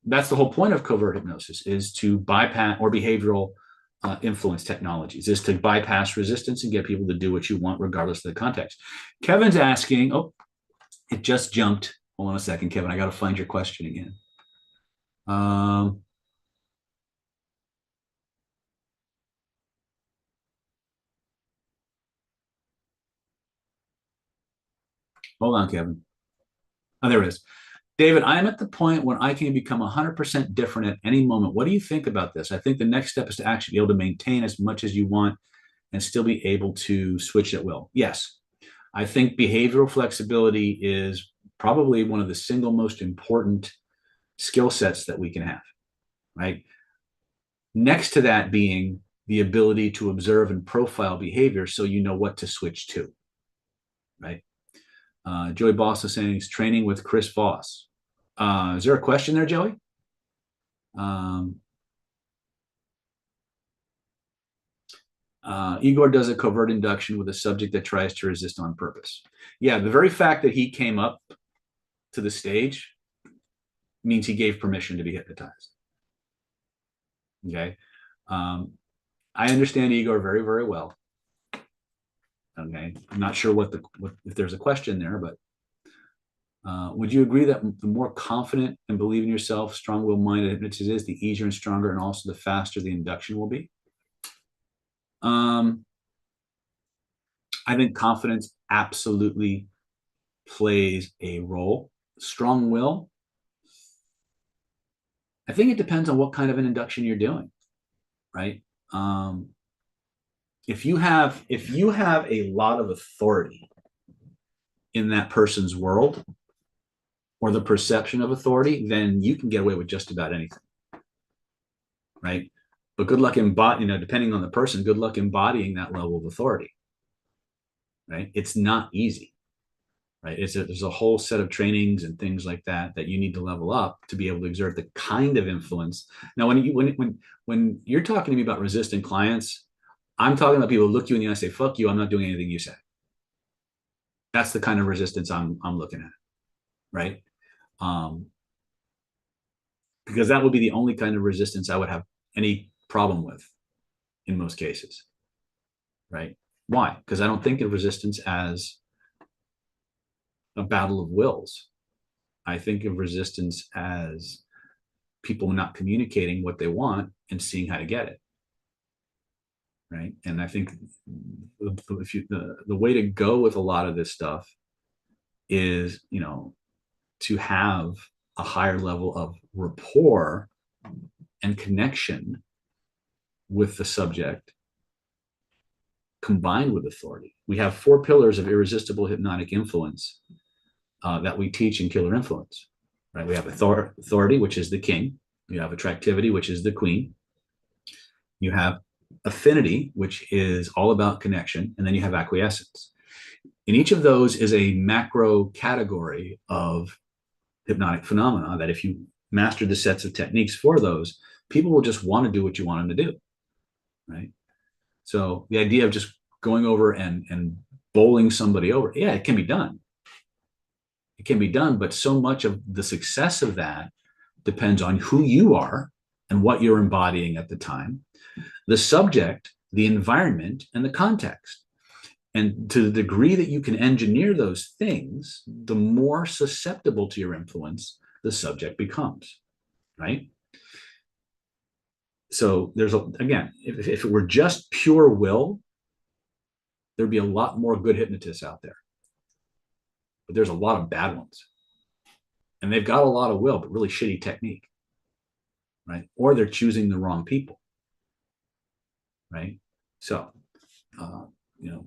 That's the whole point of covert hypnosis, is to bypass, or behavioral influence technologies, is to bypass resistance and get people to do what you want regardless of the context. Kevin's asking, oh, it just jumped. Hold on a second, Kevin. I got to find your question again. Hold on, Kevin. Oh, there it is. David, I am at the point when I can become 100% different at any moment. What do you think about this? I think the next step is to actually be able to maintain as much as you want and still be able to switch at will. Yes, I think behavioral flexibility is probably one of the single most important skill sets that we can have, right? Next to that being the ability to observe and profile behavior so you know what to switch to, right? Joey Boss is saying he's training with Chris Voss. Is there a question there, Joey? Igor does a covert induction with a subject that tries to resist on purpose. Yeah, the very fact that he came up to the stage means he gave permission to be hypnotized. Okay. I understand Igor very, very well. Okay. I'm not sure if there's a question there, but would you agree that the more confident and believe in yourself, strong-willed minded hypnotist is, the easier and stronger and also the faster the induction will be? I think confidence absolutely plays a role. Strong will, I think it depends on what kind of an induction you're doing, right? If you have a lot of authority in that person's world or the perception of authority, then you can get away with just about anything, right? But good luck depending on the person, good luck embodying that level of authority, right? It's not easy, right? There's a whole set of trainings and things like that you need to level up to be able to exert the kind of influence. Now, when you're talking to me about resistant clients, I'm talking about people who look you in the eye and say, fuck you, I'm not doing anything you say. That's the kind of resistance I'm looking at, right? Because that would be the only kind of resistance I would have any problem with in most cases, right? Why? Because I don't think of resistance as a battle of wills. I think of resistance as people not communicating what they want and seeing how to get it, right? And I think the way to go with a lot of this stuff is, to have a higher level of rapport and connection with the subject combined with authority. We have 4 pillars of irresistible hypnotic influence that we teach in Killer Influence, right? We have authority, which is the king. You have attractivity, which is the queen. You have affinity, which is all about connection. And then you have acquiescence. And each of those is a macro category of hypnotic phenomena that if you master the sets of techniques for those, people will just want to do what you want them to do, right? So the idea of just going over and bowling somebody over, yeah, it can be done. It can be done, but so much of the success of that depends on who you are and what you're embodying at the time, the subject, the environment, and the context. And to the degree that you can engineer those things, the more susceptible to your influence the subject becomes, right? So there's again, if it were just pure will, there'd be a lot more good hypnotists out there. But there's a lot of bad ones. And they've got a lot of will, but really shitty technique, right? Or they're choosing the wrong people, right? So, you know,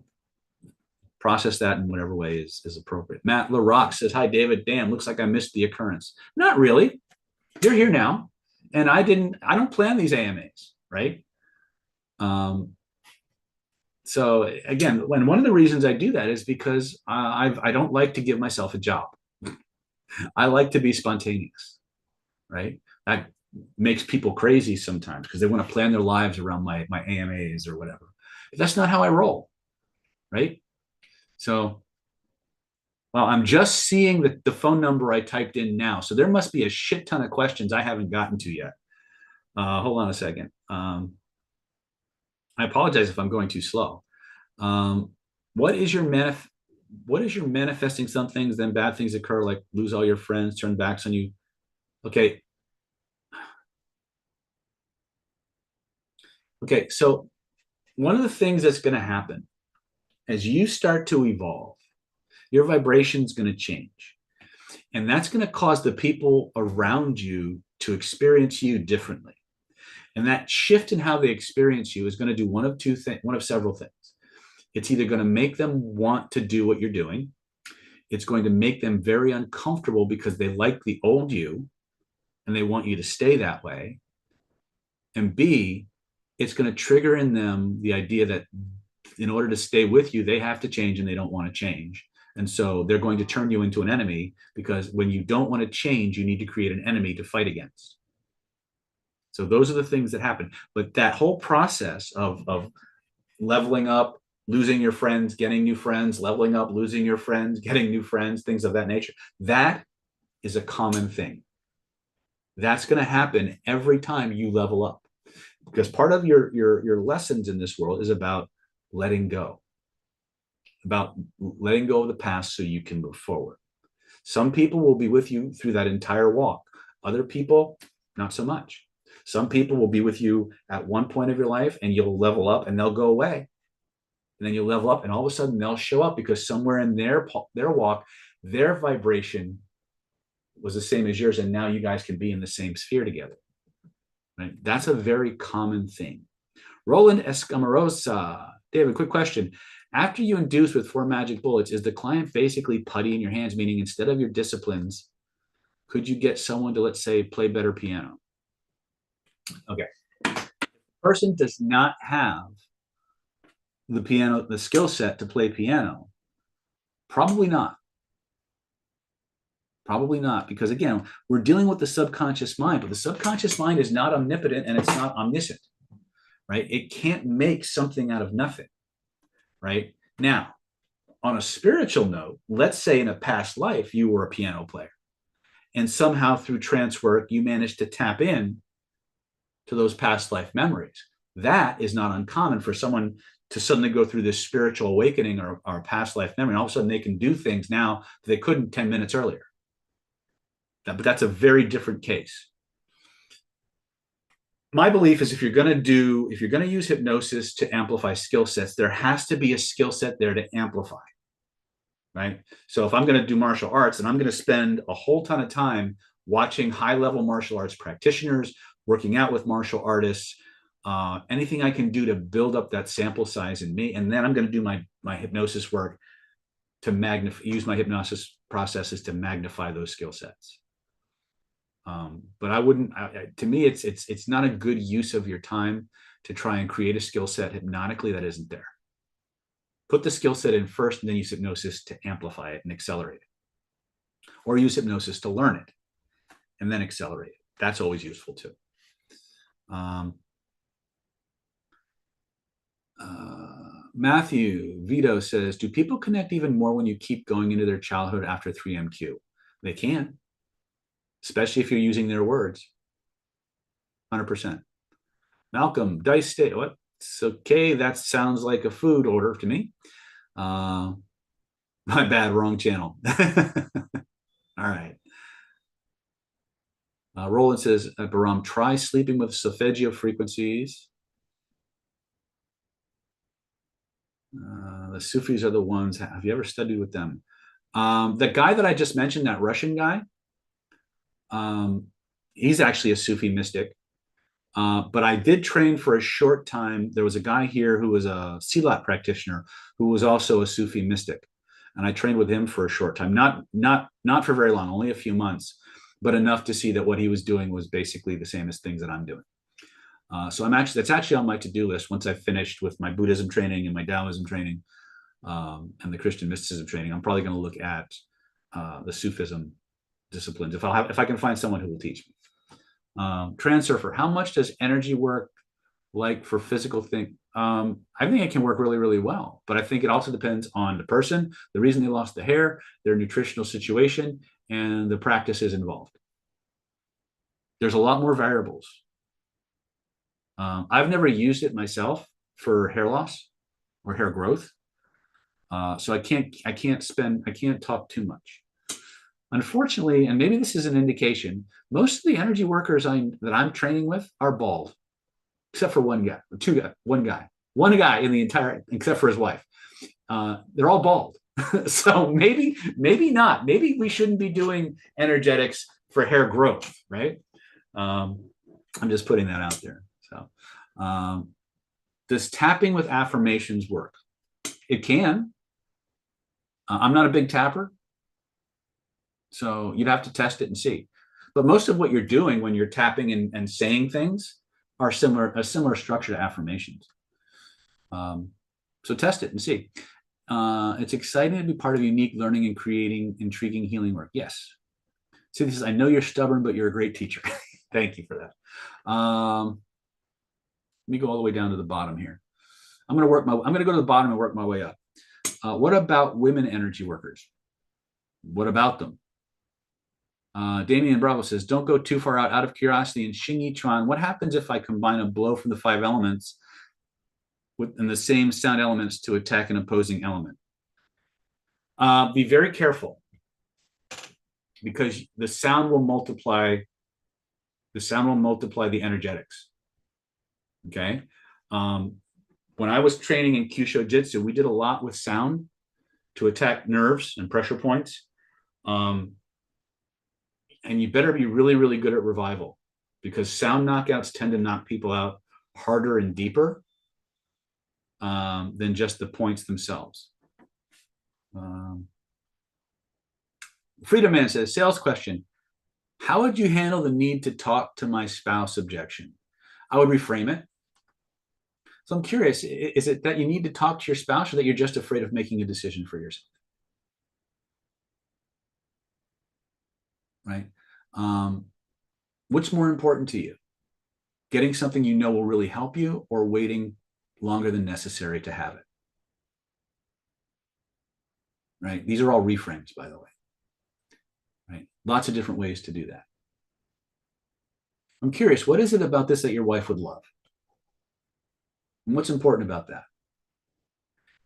process that in whatever way is appropriate. Matt LaRock says, hi, David. Damn, looks like I missed the occurrence. Not really. You're here now. And I don't plan these AMAs, right? So again, when one of the reasons I do that is because I don't like to give myself a job. I like to be spontaneous, right? That makes people crazy sometimes because they want to plan their lives around my AMAs or whatever. But that's not how I roll, right? So, well, I'm just seeing the phone number I typed in now. So there must be a shit ton of questions I haven't gotten to yet. Hold on a second. I apologize if I'm going too slow. What is your manifesting some things, then bad things occur, like lose all your friends, turn backs on you? Okay. Okay. So one of the things that's going to happen as you start to evolve, your vibration is going to change. And that's going to cause the people around you to experience you differently. And that shift in how they experience you is going to do one of several things. It's either going to make them want to do what you're doing. It's going to make them very uncomfortable because they like the old you and they want you to stay that way. And B, it's going to trigger in them the idea that in order to stay with you, they have to change and they don't want to change. And so they're going to turn you into an enemy because when you don't want to change, you need to create an enemy to fight against. So those are the things that happen. But that whole process of leveling up, losing your friends, getting new friends, leveling up, losing your friends, getting new friends, things of that nature, that is a common thing. That's going to happen every time you level up. Because part of your lessons in this world is about letting go of the past so you can move forward. Some people will be with you through that entire walk. Other people, not so much. Some people will be with you at one point of your life and you'll level up and they'll go away. And then you'll level up and all of a sudden they'll show up because somewhere in their walk, their vibration was the same as yours. And now you guys can be in the same sphere together. Right? That's a very common thing. Roland Escamarosa. David, quick question. After you induce with 4 magic bullets, is the client basically putty in your hands? Meaning instead of your disciplines, could you get someone to, let's say, play better piano? Okay. The person does not have the skill set to play piano. Probably not. Probably not, because again, we're dealing with the subconscious mind, but the subconscious mind is not omnipotent and it's not omniscient, right? It can't make something out of nothing, right? Now, on a spiritual note, let's say in a past life, you were a piano player and somehow through trance work, you managed to tap in to those past life memories. That is not uncommon for someone to suddenly go through this spiritual awakening or past life memory. And all of a sudden they can do things now that they couldn't 10 minutes earlier. But that's a very different case. My belief is if you're going to use hypnosis to amplify skill sets, there has to be a skill set there to amplify, right? So if I'm going to do martial arts and I'm going to spend a whole ton of time watching high-level martial arts practitioners, working out with martial artists, anything I can do to build up that sample size in me, and then I'm going to do my hypnosis work to use my hypnosis processes to magnify those skill sets. But I wouldn't. To me, it's not a good use of your time to try and create a skill set hypnotically that isn't there. Put the skill set in first and then use hypnosis to amplify it and accelerate it. Or use hypnosis to learn it and then accelerate it. That's always useful too. Matthew Vito says, do people connect even more when you keep going into their childhood after 3MQ? They can, especially if you're using their words. 100%. Malcolm, Dice State, what? It's okay. That sounds like a food order to me. My bad, wrong channel. All right. Roland says, Baram, try sleeping with solfeggio frequencies. The Sufis are the ones. Have you ever studied with them? The guy that I just mentioned, that Russian guy, he's actually a Sufi mystic. But I did train for a short time. There was a guy here who was a Silat practitioner who was also a Sufi mystic. And I trained with him for a short time, not for very long, only a few months, but enough to see that what he was doing was basically the same as things that I'm doing. So that's actually on my to-do list once I've finished with my Buddhism training and my Taoism training and the Christian mysticism training. I'm probably going to look at the Sufism disciplines if I can find someone who will teach me. Transurfer, how much does energy work like for physical thing? I think it can work really, really well, but I think it also depends on the person, the reason they lost the hair, their nutritional situation, and the practices involved. There's a lot more variables. I've never used it myself for hair loss or hair growth. So I can't talk too much. Unfortunately, and maybe this is an indication, most of the energy workers that I'm training with are bald, except for one guy in the entire, except for his wife. They're all bald. So maybe not. Maybe we shouldn't be doing energetics for hair growth, right? I'm just putting that out there. So does tapping with affirmations work? It can. I'm not a big tapper, so you'd have to test it and see. But most of what you're doing when you're tapping and saying things are a similar structure to affirmations. So test it and see. It's exciting to be part of unique learning and creating intriguing healing work. Yes. See, this is, I know you're stubborn, but you're a great teacher. Thank you for that. Let me go all the way down to the bottom here. I'm going to go to the bottom and work my way up. What about women energy workers? What about them? Damian Bravo says, don't go too far out of curiosity. In Xing Chuan, what happens if I combine a blow from the 5 elements and the same sound elements to attack an opposing element? Be very careful, because the sound will multiply the energetics. Okay. When I was training in Kyusho Jitsu, we did a lot with sound to attack nerves and pressure points. And you better be really, really good at revival, because sound knockouts tend to knock people out harder and deeper than just the points themselves. Freedom Man says, sales question. How would you handle the need to talk to my spouse objection? I would reframe it. So I'm curious, is it that you need to talk to your spouse, or that you're just afraid of making a decision for yourself? Right? What's more important to you? Getting something you know will really help you, or waiting longer than necessary to have it? Right? These are all reframes, by the way. Right? Lots of different ways to do that. I'm curious, what is it about this that your wife would love? And what's important about that?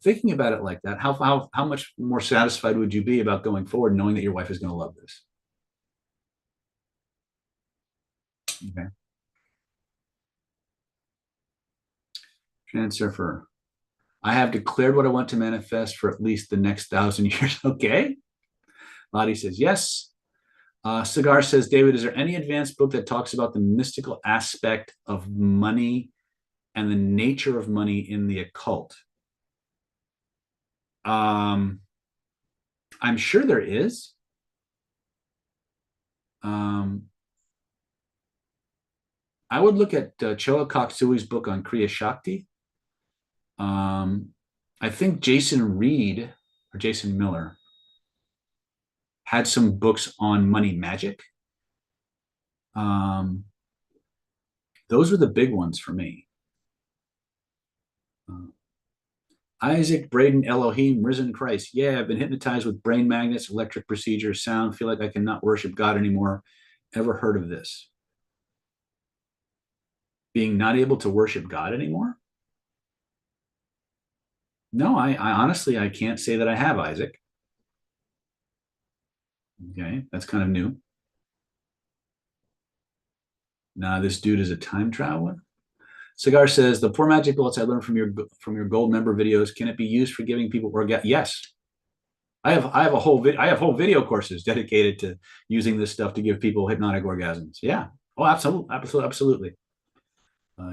Thinking about it like that, how much more satisfied would you be about going forward knowing that your wife is going to love this? Okay. Transurfer. I have declared what I want to manifest for at least the next 1,000 years. Okay. Lottie says yes. Cigar says, David, is there any advanced book that talks about the mystical aspect of money and the nature of money in the occult? I'm sure there is. I would look at Choa Kok Sui's book on Kriya Shakti. I think Jason Reed or Jason Miller had some books on money magic. Um, those were the big ones for me. Uh, Isaac, Braden, Elohim, risen Christ. Yeah, I've been hypnotized with brain magnets, electric procedures, sound. Feel like I cannot worship God anymore. Ever heard of this? Being not able to worship God anymore? No, I honestly I can't say that I have, Isaac. Okay, that's kind of new. Nah, this dude is a time traveler. Cigar says the four magic bullets I learned from your gold member videos. Can it be used for giving people orgasm? Yes, I have whole video courses dedicated to using this stuff to give people hypnotic orgasms. Yeah. Oh, absolutely, absolutely, absolutely.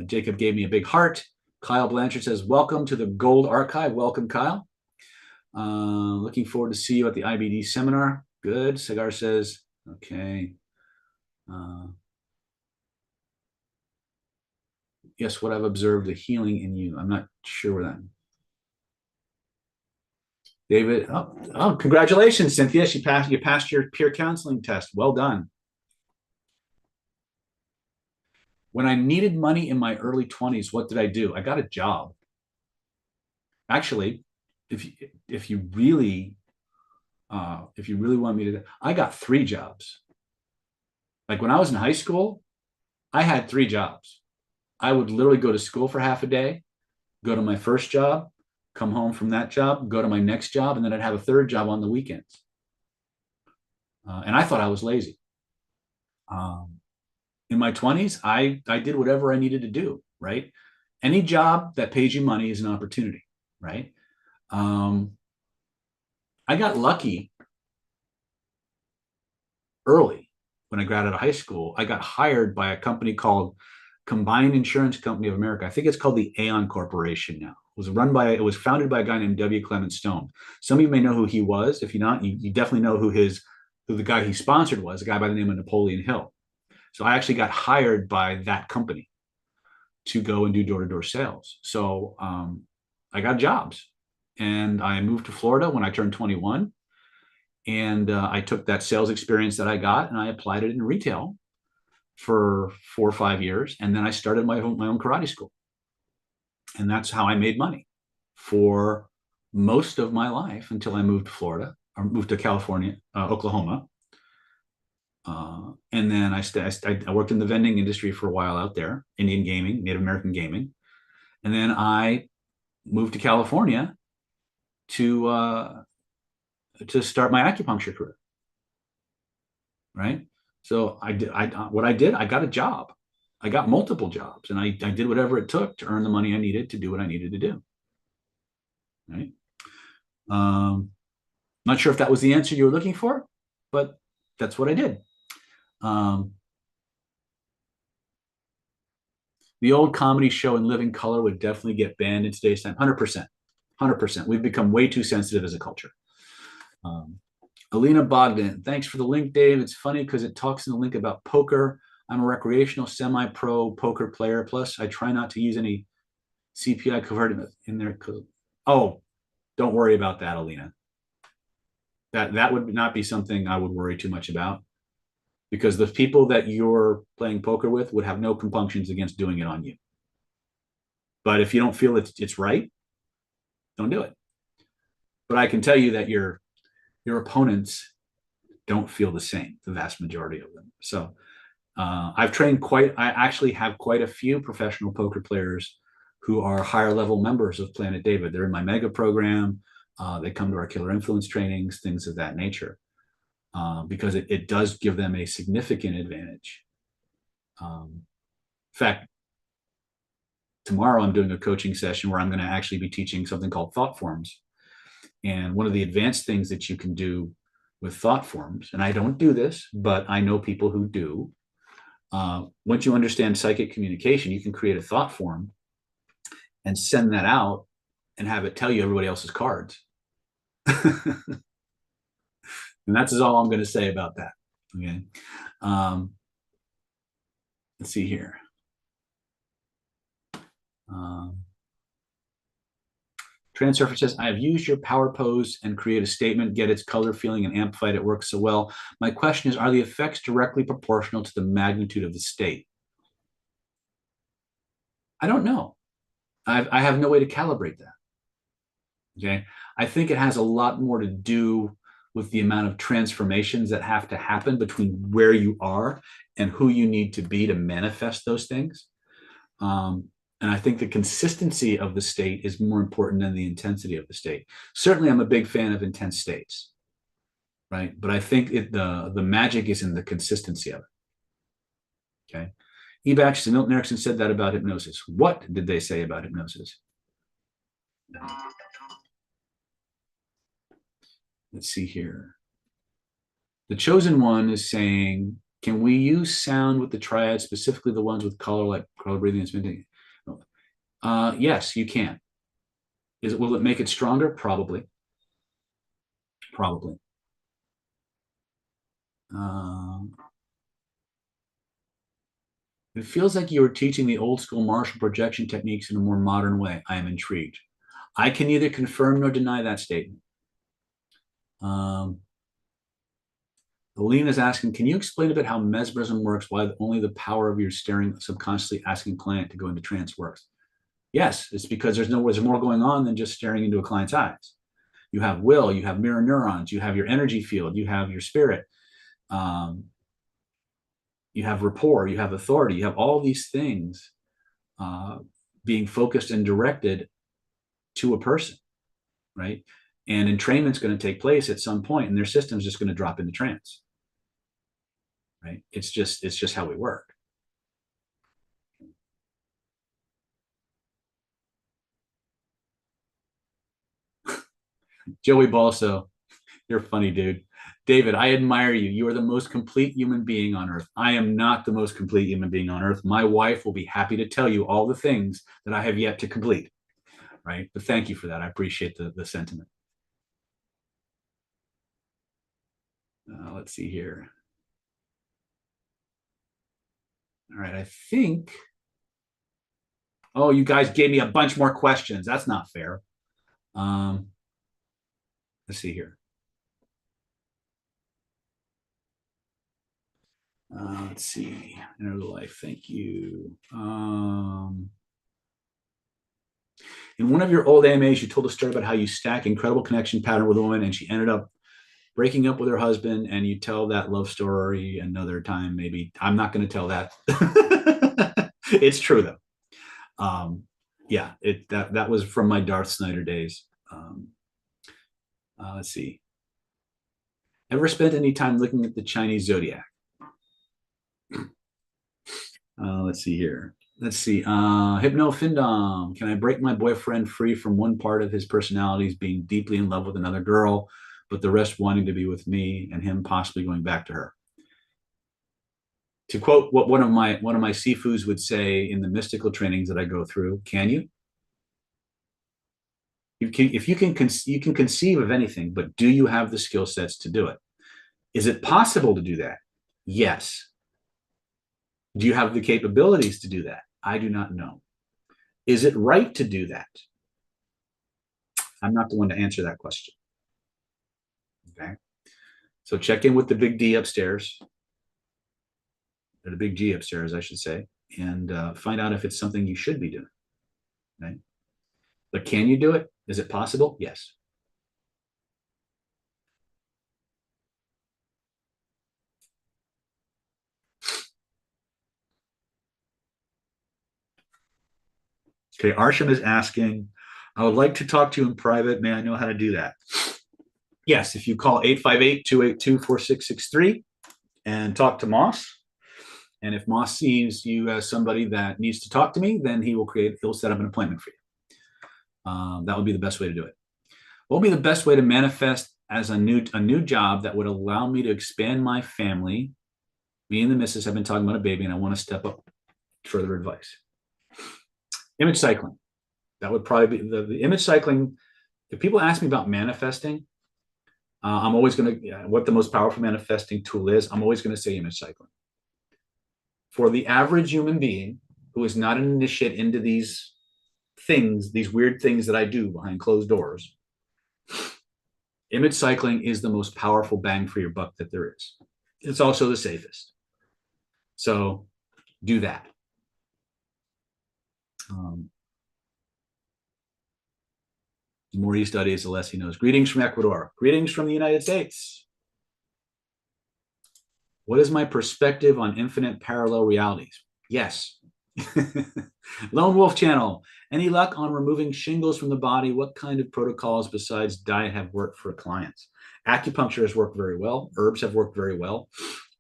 Jacob gave me a big heart. Kyle Blanchard says, "Welcome to the Gold Archive." Welcome, Kyle. Looking forward to see you at the IBD seminar. Good. Cigar says, "Okay." Uh, yes, what I've observed, the healing in you. I'm not sure where that. David, congratulations, Cynthia. You passed your peer counseling test. Well done. When I needed money in my early 20s, what did I do? I got a job. Actually, if you, if you really if you really want me to, I got three jobs. Like when I was in high school, I had three jobs. I would literally go to school for half a day, go to my first job, come home from that job, go to my next job, and then I'd have a third job on the weekends. And I thought I was lazy. Um, in my 20s, I did whatever I needed to do, right? Any job that pays you money is an opportunity, right? Um, I got lucky early when I got out of high school. I got hired by a company called Combined Insurance Company of America. I think it's called the Aon Corporation now. It was founded by a guy named W. Clement Stone. Some of you may know who he was. If you're not, you definitely know who the guy he sponsored was, a guy by the name of Napoleon Hill. So I actually got hired by that company to go and do door-to-door sales. So I got jobs, and I moved to Florida when I turned 21. And I took that sales experience that I got and I applied it in retail for 4 or 5 years. And then I started my own karate school. And that's how I made money for most of my life until I moved to Florida or moved to California, Oklahoma. And then I worked in the vending industry for a while out there, Indian gaming, Native American gaming. And then I moved to California to start my acupuncture career. Right. So I got a job. I got multiple jobs and I did whatever it took to earn the money I needed to do what I needed to do. Right. Not sure if that was the answer you were looking for, but that's what I did. Um, the old comedy show in living color would definitely get banned in today's time. 100%. 100%. We've become way too sensitive as a culture. Um, Alina Bogdan, thanks for the link, Dave. It's funny because it talks in the link about poker. I'm a recreational semi-pro poker player. Plus, I try not to use any CPI converted in there. Oh, don't worry about that, Alina. That would not be something I would worry too much about because the people that you're playing poker with would have no compunctions against doing it on you. But if you don't feel it's right, don't do it. But I can tell you that your opponents don't feel the same, the vast majority of them. So I actually have quite a few professional poker players who are higher level members of Planet David. They're in my mega program. They come to our killer influence trainings, things of that nature, because it does give them a significant advantage. In fact, tomorrow I'm doing a coaching session where I'm going to actually be teaching something called thought forms. And one of the advanced things that you can do with thought forms, and I don't do this, but I know people who do. Once you understand psychic communication, you can create a thought form and send that out and have it tell you everybody else's cards. And that's all I'm going to say about that. Okay. Um, let's see here. Um, Transurfer says, I have used your power pose and create a statement, get its color, feeling, and amplified. It works so well. My question is, are the effects directly proportional to the magnitude of the state? I don't know. I have no way to calibrate that. Okay. I think it has a lot more to do with the amount of transformations that have to happen between where you are and who you need to be to manifest those things. And I think the consistency of the state is more important than the intensity of the state. Certainly, I'm a big fan of intense states, right? But I think the magic is in the consistency of it. Okay. Ebatch and Milton Erickson said that about hypnosis. What did they say about hypnosis? Let's see here. The chosen one is saying, can we use sound with the triad, specifically the ones with color, like color breathing and spinning? Yes, you can. Will it make it stronger? Probably. Probably. It feels like you are teaching the old school martial projection techniques in a more modern way. I am intrigued. I can neither confirm nor deny that statement. Aline is asking, can you explain a bit how mesmerism works, why only the power of your staring, subconsciously asking client to go into trance works? Yes, it's because there's more going on than just staring into a client's eyes. You have will, you have mirror neurons, you have your energy field, you have your spirit, you have rapport, you have authority, you have all these things being focused and directed to a person, right? And entrainment's going to take place at some point, and their system's just going to drop into trance, right? It's just how we work. Joey Balso, you're funny, dude. David, I admire you. You are the most complete human being on earth. I am not the most complete human being on earth. My wife will be happy to tell you all the things that I have yet to complete, right? But thank you for that. I appreciate the sentiment. Let's see here. All right, I think. Oh, you guys gave me a bunch more questions. That's not fair. Let's see here. Let's see. Inner life. Thank you. In one of your old AMAs, you told a story about how you stack incredible connection pattern with a woman and she ended up breaking up with her husband, and you tell that love story another time. Maybe I'm not going to tell that. It's true though. Yeah, that was from my Darth Snyder days. Let's see. Ever spent any time looking at the Chinese zodiac? Let's see here. Let's see. Hypno Findom. Can I break my boyfriend free from one part of his personalities being deeply in love with another girl, but the rest wanting to be with me and him possibly going back to her? To quote what one of my sifus would say in the mystical trainings that I go through, can you? You can conceive of anything, but do you have the skill sets to do it? Is it possible to do that? Yes. Do you have the capabilities to do that? I do not know. Is it right to do that? I'm not the one to answer that question. Okay. So check in with the big D upstairs, or the big G upstairs, I should say, and find out if it's something you should be doing. Right. But can you do it? Is it possible? Yes. Okay, Arsham is asking, I would like to talk to you in private. May I know how to do that? Yes, if you call 858-282-4663 and talk to Moss. And if Moss sees you as somebody that needs to talk to me, then he'll set up an appointment for you. That would be the best way to do it. What would be the best way to manifest as a new job that would allow me to expand my family? Me and the missus have been talking about a baby, and I want to step up. Further advice. Image cycling. That would probably be the image cycling. If people ask me about manifesting, I'm always going to, what the most powerful manifesting tool is, I'm always going to say image cycling. For the average human being who is not an initiate into these things, these weird things that I do behind closed doors, image cycling is the most powerful bang for your buck that there is. It's also the safest. So do that. The more he studies, the less he knows. Greetings from Ecuador. Greetings from the United States. What is my perspective on infinite parallel realities? Yes. Lone Wolf Channel. Any luck on removing shingles from the body? What kind of protocols besides diet have worked for clients? Acupuncture has worked very well. Herbs have worked very well.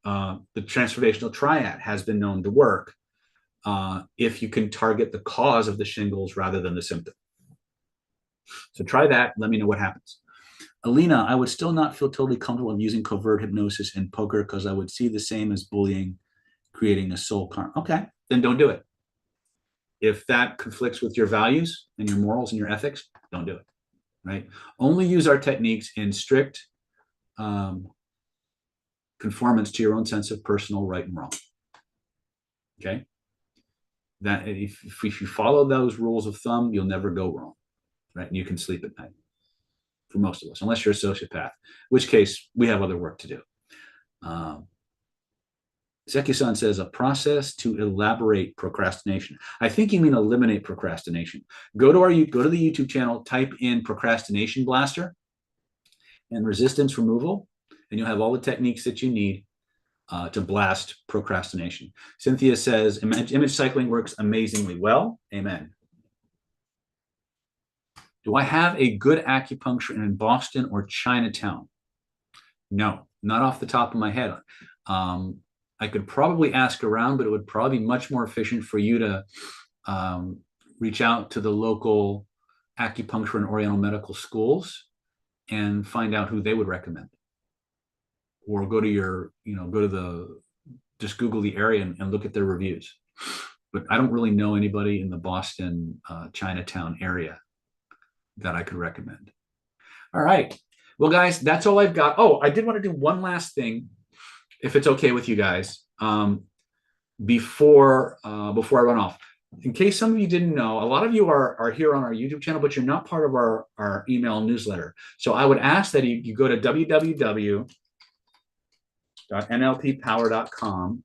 The transformational triad has been known to work if you can target the cause of the shingles rather than the symptom. So try that. Let me know what happens. Alina, I would still not feel totally comfortable using covert hypnosis in poker because I would see the same as bullying, creating a soul karma. Okay, then don't do it. If that conflicts with your values and your morals and your ethics, don't do it, right? Only use our techniques in strict conformance to your own sense of personal right and wrong, okay? That if you follow those rules of thumb, you'll never go wrong, right? And you can sleep at night. For most of us, unless you're a sociopath, in which case we have other work to do. Seki-san says, a process to elaborate procrastination. I think you mean eliminate procrastination. Go to the YouTube channel, type in procrastination blaster and resistance removal, and you'll have all the techniques that you need to blast procrastination. Cynthia says, image cycling works amazingly well. Amen. Do I have a good acupuncture in Boston or Chinatown? No, not off the top of my head. I could probably ask around, but it would probably be much more efficient for you to reach out to the local acupuncture and oriental medical schools and find out who they would recommend. Or go to just Google the area and look at their reviews. But I don't really know anybody in the Boston, Chinatown area that I could recommend. All right. Well, guys, that's all I've got. Oh, I did want to do one last thing, if it's okay with you guys, before I run off. In case some of you didn't know, a lot of you are here on our YouTube channel, but you're not part of our email newsletter. So I would ask that you go to www.nlppower.com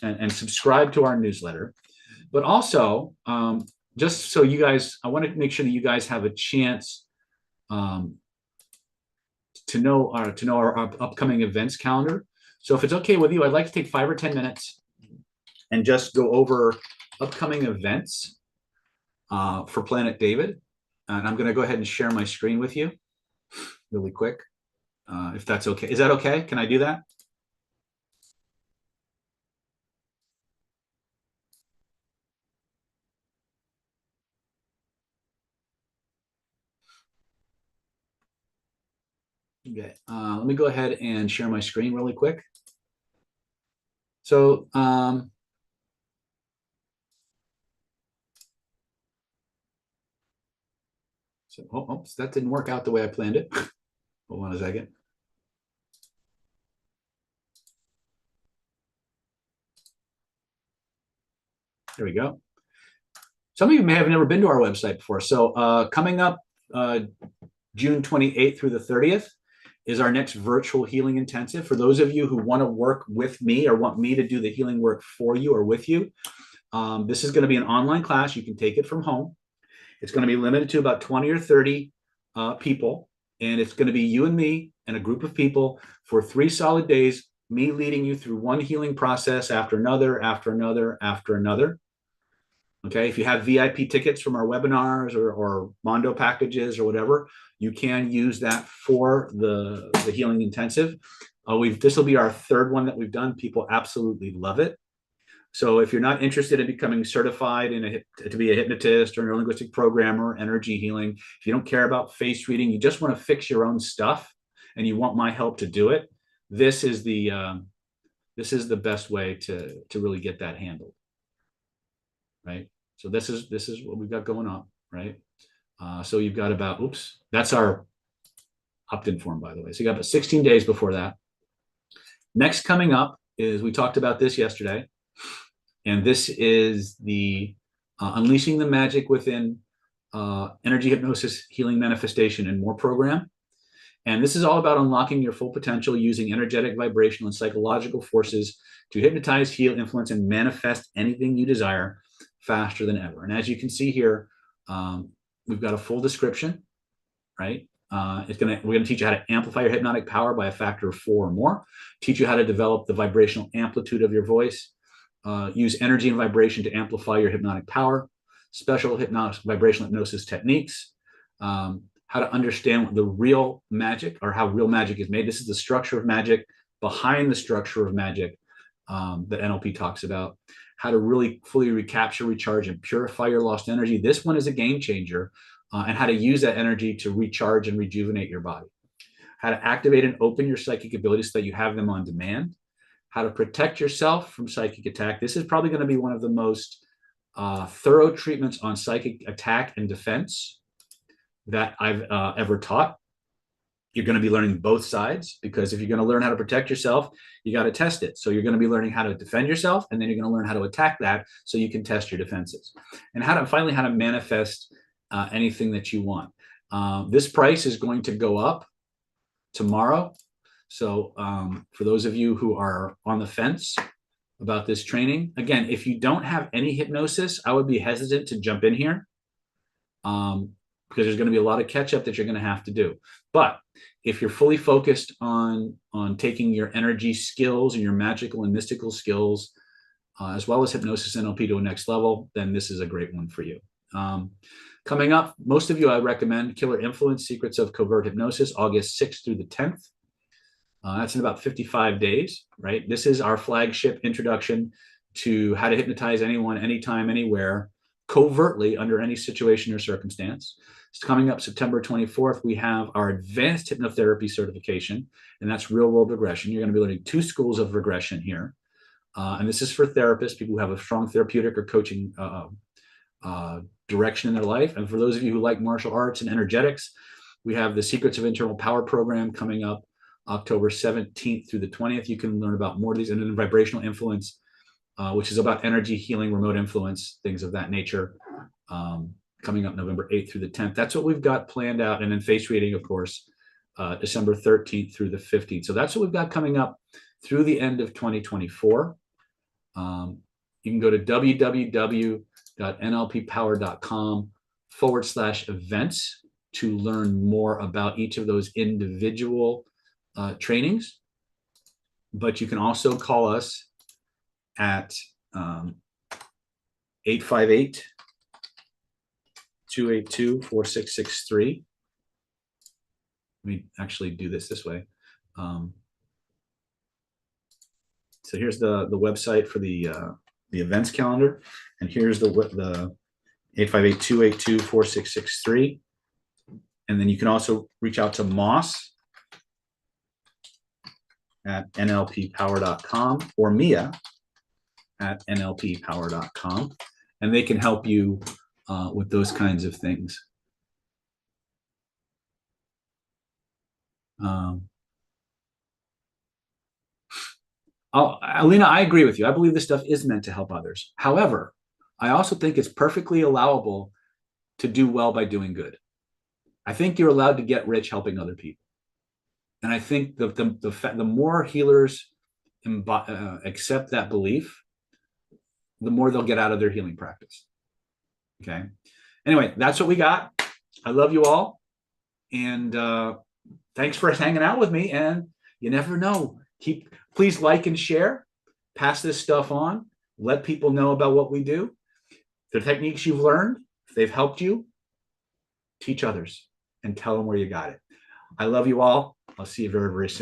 and subscribe to our newsletter. But also, just so you guys, I want to make sure that you guys have a chance to know our upcoming events calendar. So if it's okay with you, I'd like to take 5 or 10 minutes and just go over upcoming events for Planet David. And I'm going to go ahead and share my screen with you really quick, if that's okay. Is that okay? Can I do that? Okay, let me go ahead and share my screen really quick. So, oops, that didn't work out the way I planned it. Hold on a second. There we go. Some of you may have never been to our website before. So coming up June 28th through the 30th is our next virtual healing intensive. For those of you who want to work with me or want me to do the healing work for you or with you, this is going to be an online class. You can take it from home. It's going to be limited to about 20 or 30 people. And it's going to be you and me and a group of people for 3 solid days, me leading you through one healing process after another, after another, after another. Okay, if you have VIP tickets from our webinars or Mondo packages or whatever, you can use that for the healing intensive. This will be our 3rd one that we've done. People absolutely love it. So if you're not interested in becoming certified to be a hypnotist or neurolinguistic programmer, energy healing, if you don't care about face reading, you just want to fix your own stuff and you want my help to do it, this is the best way to really get that handled. Right. So this is what we've got going on. Right. So you've got about, that's our opt-in form, by the way. So you got about 16 days before that. Next coming up is, we talked about this yesterday, and this is the Unleashing the Magic Within energy hypnosis, healing manifestation, and more program. And this is all about unlocking your full potential using energetic, vibrational, and psychological forces to hypnotize, heal, influence, and manifest anything you desire faster than ever. And as you can see here, we've got a full description, right? We're gonna teach you how to amplify your hypnotic power by a factor of 4 or more, teach you how to develop the vibrational amplitude of your voice, use energy and vibration to amplify your hypnotic power, special vibrational hypnosis techniques, how to understand the real magic or how real magic is made. This is the structure of magic behind the structure of magic that NLP talks about, how to really fully recapture, recharge, and purify your lost energy. This one is a game changer, and how to use that energy to recharge and rejuvenate your body, how to activate and open your psychic abilities so that you have them on demand, how to protect yourself from psychic attack. This is probably going to be one of the most thorough treatments on psychic attack and defense that I've ever taught. You're going to be learning both sides, because if you're going to learn how to protect yourself, you got to test it. So you're going to be learning how to defend yourself, and then you're going to learn how to attack that so you can test your defenses, and how to manifest anything that you want. This price is going to go up tomorrow. So for those of you who are on the fence about this training, again, if you don't have any hypnosis, I would be hesitant to jump in here. Because there's going to be a lot of catch up that you're going to have to do. But if you're fully focused on taking your energy skills and your magical and mystical skills, as well as hypnosis NLP to a next level, then this is a great one for you. Coming up, most of you, I recommend Killer Influence, Secrets of Covert Hypnosis, August 6th through the 10th. That's in about 55 days, right? This is our flagship introduction to how to hypnotize anyone, anytime, anywhere, covertly under any situation or circumstance. It's coming up September 24th. We have our advanced hypnotherapy certification, and that's real world regression. You're going to be learning 2 schools of regression here. And this is for therapists, people who have a strong therapeutic or coaching direction in their life. And for those of you who like martial arts and energetics, we have the Secrets of Internal Power program coming up October 17th through the 20th. You can learn about more of these, and then vibrational influence, which is about energy healing, remote influence, things of that nature, coming up November 8th through the 10th. That's what we've got planned out. And then face reading, of course, December 13th through the 15th. So that's what we've got coming up through the end of 2024. You can go to www.nlppower.com/events to learn more about each of those individual trainings. But you can also call us at 858-282-4663. Let me actually do this way. So here's the website for the events calendar, and here's the 858-282-4663. And then you can also reach out to Moss at nlppower.com or Mia at nlppower.com, and they can help you with those kinds of things. Alina, I agree with you. I believe this stuff is meant to help others. However, I also think it's perfectly allowable to do well by doing good. I think you're allowed to get rich helping other people. And I think the more healers accept that belief, the more they'll get out of their healing practice. Okay. Anyway, that's what we got. I love you all. And thanks for hanging out with me. And you never know. Please like and share. Pass this stuff on. Let people know about what we do. The techniques you've learned, if they've helped you, teach others and tell them where you got it. I love you all. I'll see you very, very soon.